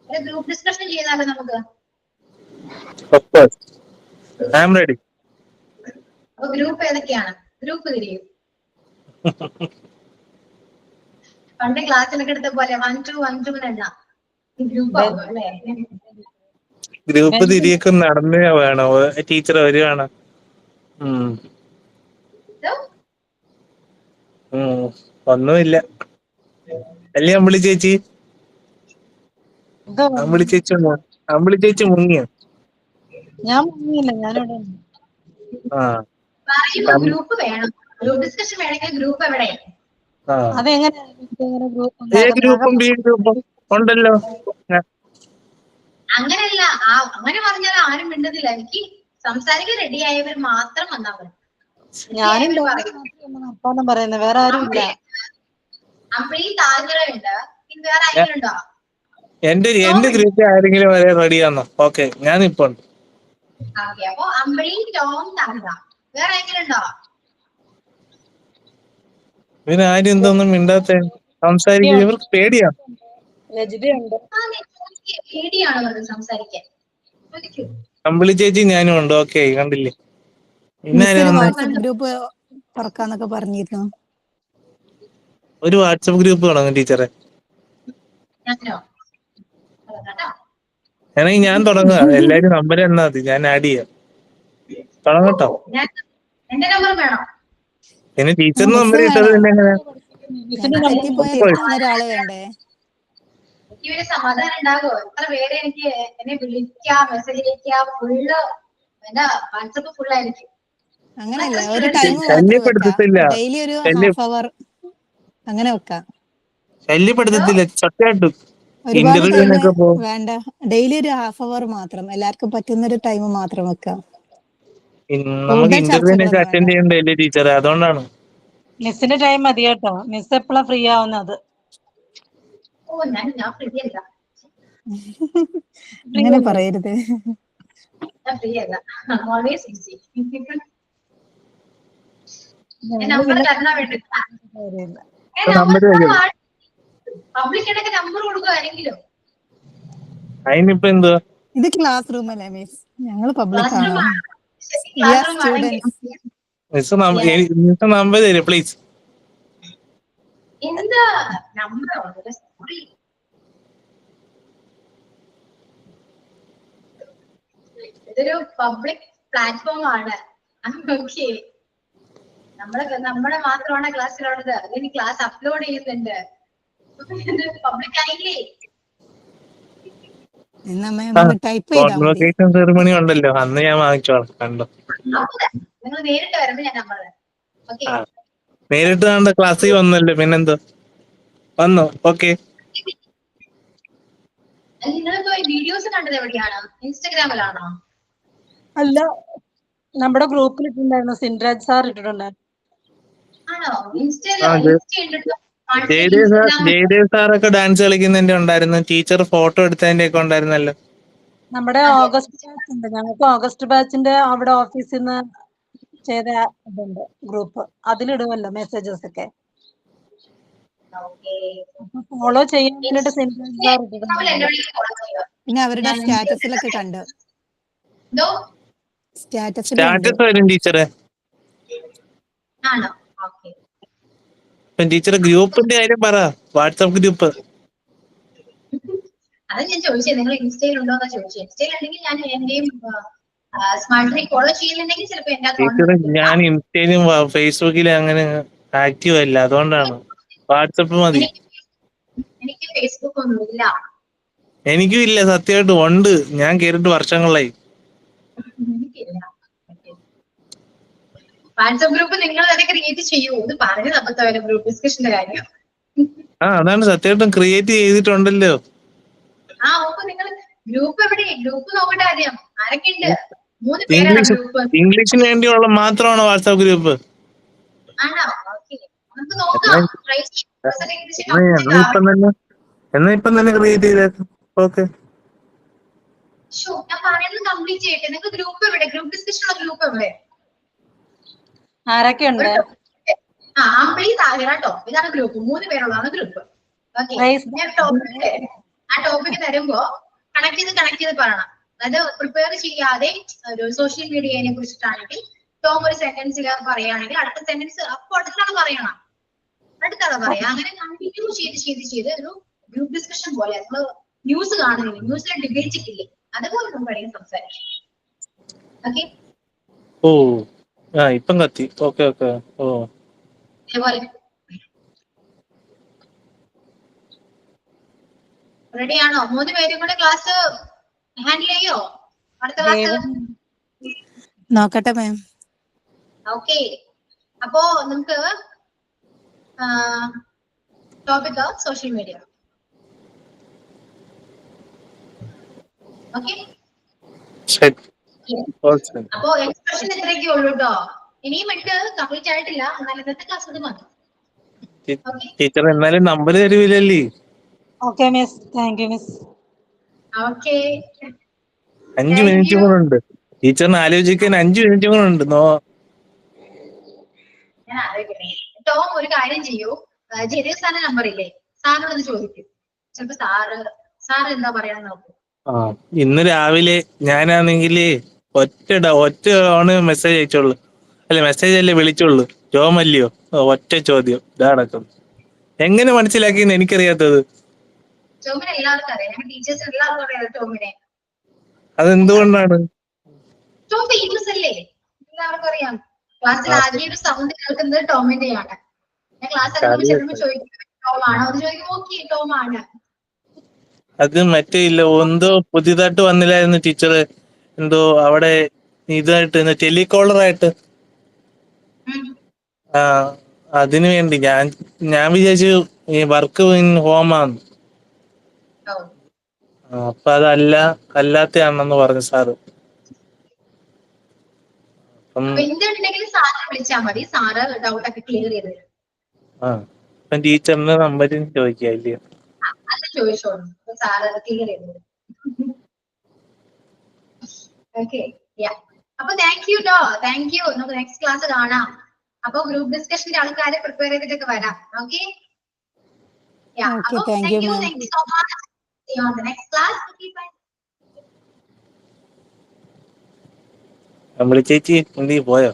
ഒരു ഗ്രൂപ്പ് ഡിസ്കഷൻ ചെയ്താലോ നമുക്ക്? അപ്പൊ ഗ്രൂപ്പ് ഏതൊക്കെയാണ്? ഗ്രൂപ്പ് തിരിയും. പണ്ട് ക്ലാസ്സിലൊക്കെ എടുത്ത പോലെ 1 2 1 2 എണ്ണ ഗ്രൂപ്പ് ആവും അല്ലേ? ഗ്രൂപ്പ് തിരിയൊക്കെ നടന്നേ വേണോ? ടീച്ചർ വരുവാണ്. ഒന്നുമില്ല അല്ലേ അമ്പിളി ചേച്ചി? അമ്പിളി ചേച്ചി മുങ്ങിയോ? ഞാൻ മുങ്ങിയില്ല, ഞാനിവിടെ. ഗ്രൂപ്പ് വേണം, ഗ്രൂപ്പ് ഡിസ്കഷൻ വേണമെങ്കിൽ ഗ്രൂപ്പ് എവിടെ? അതെങ്ങനെ ഗ്രൂപ്പും ബി ഗ്രൂപ്പും ഉണ്ടല്ലോ. അങ്ങനെയല്ല, അങ്ങനെ പറഞ്ഞാൽ ആരും മിണ്ടുന്നില്ല. എനിക്ക് സംസാരിക്കാൻ റെഡി ആയവർ മാത്രം വന്നാൽ മതി. ഞാനും പറയുന്നത്, വേറെ ആരും ഇല്ല. അമ്പിളി താങ്കളുണ്ട്, വേറെ ആരെങ്കിലും ഉണ്ടോ? എന്റെ ഗ്രൂപ്പിൽ ആരെങ്കിലും വരെ റെഡിയാന്നോ? ഓക്കെ, ഞാൻ ഇപ്പൊ ഉണ്ട്. അപ്പൊ അമ്പിളി, ടോം, താങ്ക, വേറെ ആരെങ്കിലും ഉണ്ടോ? ഇവര് ആരും എന്തൊന്നും മിണ്ടാത്ത സംസാരിക്കുക? ഇവർക്ക് പേടിയാ. പേടിയാണോ സംസാരിക്കാൻ? അമ്പിളി ചേച്ചി ഞാനും ഉണ്ട്. ഓക്കെ, കണ്ടില്ലേ? വാട്സ്ആപ്പ് ഗ്രൂപ്പ് തുറക്കാന്നൊക്കെ പറഞ്ഞിരുന്നു. ഒരു വാട്സ്ആപ്പ് ഗ്രൂപ്പ് തുടങ്ങും ടീച്ചറെ. ആണെങ്കിൽ ഞാൻ തുടങ്ങുക. എല്ലാരും നമ്പർ എന്നാ മതി, ഞാൻ ആഡ് ചെയ്യാം. തുടങ്ങട്ടോ. എന്റെ നമ്പർ വേണോ? പിന്നെ ടീച്ചറിന് നമ്പർ കിട്ടത് പിന്നെ ഒരാള് വേണ്ടേ? എനിക്ക് സമാധാനം ഉണ്ടാകുമോ? എത്ര പേര് എനിക്ക് എന്നെ വിളിക്കാം, മെസ്സേജ് അയക്കാം, ഫുള്ള് എന്റെ വാട്സപ്പ് ഫുള്ളായിരിക്കും. അങ്ങനെയല്ല, ഒരു ടൈം ഡെയിലി ഒരു ഹാഫ് അവർ അങ്ങനെ വെക്കാം. ശല്യപ്പെടുത്തത്തില്ല, സത്യമായിട്ടും. ഒരുപാട് ടൈം വേണ്ട, ഡെയിലി ഒരു ഹാഫ് അവർ മാത്രം, എല്ലാവർക്കും പറ്റുന്ന ഒരു ടൈം മാത്രം വെക്കാം. നമുക്ക് ഇന്റർവ്യൂവിനൊക്കെ അറ്റൻഡ് ചെയ്യണ്ടല്ലേ ടീച്ചറെ, അതുകൊണ്ടാണ്. മിസ്സിന്റെ ടൈം മതി കേട്ടോ. മിസ് എപ്പോഴാ ഫ്രീ ആവുന്നത്? ഞാൻ ഫ്രീ അല്ല. അങ്ങനെ പറയരുത്. ഫ്രീ അല്ല, ഓൾവേസ് ബിസി. നമ്പർ തരണ വേണ്ടി പബ്ലിക്കിടക്ക് നമ്പർ കൊടുക്കുക ആരെങ്കിലും. അതിനിപ്പോ എന്തുവാ? ഇത് ക്ലാസ് റൂം അല്ലേ മിസ്? ഞങ്ങള് പബ്ലിക് ആണോ? നമ്പർ തരും പ്ലീസ്. എന്താ നമ്പർ? ഇതൊരു പബ്ലിക് പ്ലാറ്റ്ഫോം ആണ്. ഓക്കെ, നമ്മുടെ മാത്രമാണ് ക്ലാസ്സിലുള്ളത്. അതിന് ക്ലാസ് അപ്ലോഡ് ചെയ്യുന്നുണ്ട്. പബ്ലിക് ആയില്ലേ? കോൺവൊക്കേഷൻ സെറിമണി ഉണ്ടല്ലോ, അന്ന് ഞാൻ വാങ്ങിച്ചോളാം. കണ്ടോ? നിങ്ങൾ നേരിട്ട് വരുമ്പോ ഞാൻ നമ്പർ തരാം. ഓക്കെ, നേരിട്ട് കണ്ട ക്ലാസ്സിൽ വന്നല്ലോ, പിന്നെന്തോ വന്നോ? ഓക്കെ. നിങ്ങളിപ്പോ വീഡിയോസ് കണ്ടത് എവിടെയാണ്? ഇൻസ്റ്റാഗ്രാമിലാണോ? അല്ല, നമ്മുടെ ഗ്രൂപ്പിൽ ഇട്ടുണ്ടായിരുന്നു, സിൻരാജ് സാർ ഇട്ടിട്ടുണ്ടായിരുന്നു. ആണോ? ജയദേവ് സാറൊക്കെ ഡാൻസ് കളിക്കുന്നതിന്റെ ഉണ്ടായിരുന്നു. ടീച്ചർ ഫോട്ടോ എടുത്തതിന്റെ ഒക്കെ ഉണ്ടായിരുന്നല്ലോ. നമ്മുടെ ഓഗസ്റ്റ് ബാച്ച് ഉണ്ട്, ഞങ്ങൾക്ക് ഓഗസ്റ്റ് ബാച്ചിന്റെ അവിടെ ഓഫീസിൽ നിന്ന് ചെയ്ത ഇതുണ്ട് ഗ്രൂപ്പ്, അതിലിടുമല്ലോ മെസ്സേജസ് ഒക്കെ. ഫോളോ ചെയ്യാൻ വേണ്ടിട്ട് സിൻരാജ് സാർ ഇട്ടിട്ടുണ്ട്. പിന്നെ അവരുടെ സ്റ്റാറ്റസിലൊക്കെ കണ്ടു. സ്റ്റാറ്റസ് വരും ടീച്ചറെ. ടീച്ചറെ ഗ്രൂപ്പിന്റെ കാര്യം പറ, വാട്സാപ്പ് ഗ്രൂപ്പ്. അത് ഞാൻ ചോദിച്ചത്, നിങ്ങൾ ഇൻസ്റ്റയിൽ ഉണ്ടോന്നാ ചോദിച്ചത്. ഇൻസ്റ്റയിൽ ഉണ്ടെങ്കിൽ ഞാൻ എന്റെയും സ്മാർട്ട് ഫോളോ ചെയ്യുന്നുണ്ടെങ്കിൽ ചിലപ്പോ ടീച്ചറെ ഞാൻ ഇൻസ്റ്റയിലും ഫേസ്ബുക്കിലും അങ്ങനെ ആക്റ്റീവ് അല്ല, അതുകൊണ്ടാണ്. വാട്സപ്പ് മതി. എനിക്ക് ഫേസ്ബുക്ക് ഒന്നുമില്ല. എനിക്കും ഇല്ല, സത്യമായിട്ടും. ഉണ്ട്, ഞാൻ കേറിട്ട് വർഷങ്ങളായി. വാട്സപ്പ് ഗ്രൂപ്പ് നിങ്ങൾ തന്നെ ക്രിയേറ്റ് ചെയ്യൂ. ഇത് പറഞ്ഞു തപ്പത്തവരെ ഗ്രൂപ്പ് ഡിസ്കഷന്റെ കാര്യം. അതാണ് സത്യമായിട്ടും ക്രിയേറ്റ് ചെയ്തിട്ടുണ്ടല്ലോ. ഓക്കെ, നിങ്ങൾ ഗ്രൂപ്പ് എവിടെ? ഗ്രൂപ്പ് നോക്കട്ടെ ആദ്യം, ആരൊക്കെ ഉണ്ട്? 3 പേരാണ് ഇംഗ്ലീഷ് ഗ്രൂപ്പ്. ഇംഗ്ലീഷിന് വേണ്ടിയുള്ള മാത്രമാണോ വാട്സാപ്പ് ഗ്രൂപ്പ്? ആണോ? ഓക്കെ, നമുക്ക് നോക്കാം. ട്രൈ എന്നാ ഇപ്പം തന്നെ ക്രിയേറ്റ് ചെയ്തേക്കും. ഓക്കെ, ഞാൻ പറയുന്നത് കംപ്ലീറ്റ് ചെയ്യട്ടെ. നിങ്ങൾക്ക് ഗ്രൂപ്പ് എവിടെ? ഗ്രൂപ്പ് ഡിസ്കഷൻ ഉള്ള ഗ്രൂപ്പ് എവിടെ? ആരൊക്കെ ഉണ്ട്? അമ്പിളി താഹിറ ടോപ്പ്, ഇതാണ് ഗ്രൂപ്പ്. 3 പേരുള്ളതാണ് ഗ്രൂപ്പ്. ഓക്കെ, ഞാൻ ആ ടോപ്പിക് തരുമ്പോ കണക്ട് ചെയ്ത് പറയണം. അതായത് പ്രിപ്പയർ ചെയ്യാതെ ഒരു സോഷ്യൽ മീഡിയയെ കുറിച്ചിട്ടാണെങ്കിൽ ടോം ഒരു സെന്റൻസിൽ പറയുകയാണെങ്കിൽ അടുത്ത സെന്റൻസ് അപ്പോൾ അടുത്താണ് പറയണം, അടുത്താണ് പറയാം. അങ്ങനെ കണ്ടിന്യൂ ചെയ്ത് ഒരു ഗ്രൂപ്പ് ഡിസ്കഷൻ പോലെ. നമ്മൾ ന്യൂസ് കാണുന്നില്ല, ന്യൂസിലെ ഡിബേറ്റ് ഇല്ലേ, അതുപോലെ നമുക്ക് വേണമെങ്കിൽ സംസാരിക്കാം. ഓക്കെ, ഓ ഇപ്പം കത്തി. Okay okay. ഓ ഇതേപോലെ റെഡിയാണോ? 3 പേരും കൂടെ ക്ലാസ് ഹാൻഡിൽ ചെയ്യോ? അടുത്ത ക്ലാസ് നോക്കട്ടെ മാം. ഓക്കെ, അപ്പോ നമുക്ക് ടോപ്പിക് സോഷ്യൽ മീഡിയ. ഓക്കെ, അപ്പോ എക്സ്പ്രഷൻ ഇത്രയൊക്കെ ഉള്ളൂ കേട്ടോ. ഇനിയും ഉണ്ട്, കംപ്ലീറ്റ് ആയിട്ടില്ല. എന്നാൽ ഇന്നത്തെ ക്ലാസ് ഇത് മതി. ടീച്ചർ എന്നാലും നമ്പർ തരുവില്ലല്ലേ? Okay miss, thank you miss. Okay, 5 minute കൂടെ ഉണ്ട്. ടീച്ചറിന് ആലോചിക്കാൻ 5 മിനിറ്റ് കൂടെ ഉണ്ട്. ഞാൻ ആലോചിക്കണേ. ടോം ഒരു കാര്യം ചെയ്യൂ, ജെറിയ സാറിന്റെ നമ്പർ ഇല്ലേ, സാറിനോട് ചോദിക്കും. ചിലപ്പോ സാറ് എന്താ പറയാന്ന് നോക്കും. ഇന്ന് രാവിലെ ഞാനാണെങ്കില് ഒറ്റ മെസ്സേജ് അയച്ചോളൂ. അല്ല, മെസ്സേജ് അല്ലേ വിളിച്ചോളൂ. ടോമല്ലയോ? ഒറ്റ ചോദ്യം ഇതാ നടക്കുന്നു. എങ്ങനെ മനസ്സിലാക്കിയെന്ന് എനിക്കറിയാത്തത്. ടോമിനെ എല്ലാവർക്കും അറിയാം, ഞങ്ങൾ ടീച്ചേഴ്സ് എല്ലാവർക്കും അറിയാം ടോമിനെ. അതെന്തുകൊണ്ടാണ്? ടോം ഫേമസ് അല്ലേ, എല്ലാവർക്കും അറിയാം. ക്ലാസ്സിൽ ആദ്യം ഒരു സൗണ്ട് കേൾക്കുന്നത് ടോമിന്റെയാണ്. ഞാൻ ക്ലാസ് എടുക്കുമ്പോൾ ചെല്ലുമ്പോൾ ചോദിക്കും ടോമാണോ, അത് ചോദിക്കും. ഓക്കെ, ടോമാണ്. അത് മറ്റേ ഇല്ല, എന്തോ പുതിയതായിട്ട് വന്നില്ലായിരുന്നു ടീച്ചർ, എന്തോ അവിടെ ഇതായിട്ട് ടെലികോളറായിട്ട്. അതിനു വേണ്ടി ഞാൻ വിചാരിച്ചു ഈ വർക്ക് ഇൻ ഹോമാന്ന്. അപ്പൊ അല്ലാത്തയാണെന്ന് പറഞ്ഞു സാറ്. എന്തുണ്ടെങ്കിലും സാറിനെ വിളിച്ചാൽ മതി, സാറ് ഡൗട്ടൊക്കെ ക്ലിയർ ചെയ്ത് തരും. അപ്പം ടീച്ചറിന്റെ നമ്പരും ചോദിക്കില്ലയോ? അത് ചോദിച്ചോളൂ, സാറ് ക്ലിയർ ചെയ്ത് തരും. ഓക്കെ, അപ്പൊ താങ്ക് യു ഡോ, താങ്ക് യു. നമുക്ക് നെക്സ്റ്റ് ക്ലാസ് കാണാം. അപ്പൊ ഗ്രൂപ്പ് ഡിസ്കഷന്റെ ആൾക്കാരെ പ്രിപ്പയർ ചെയ്തിട്ടൊക്കെ വരാം. Okay, thank you ma'am. Thank you so much. See you on the next class. Okay, bye. നമ്മള് ചേച്ചി എന്തി പോയോ?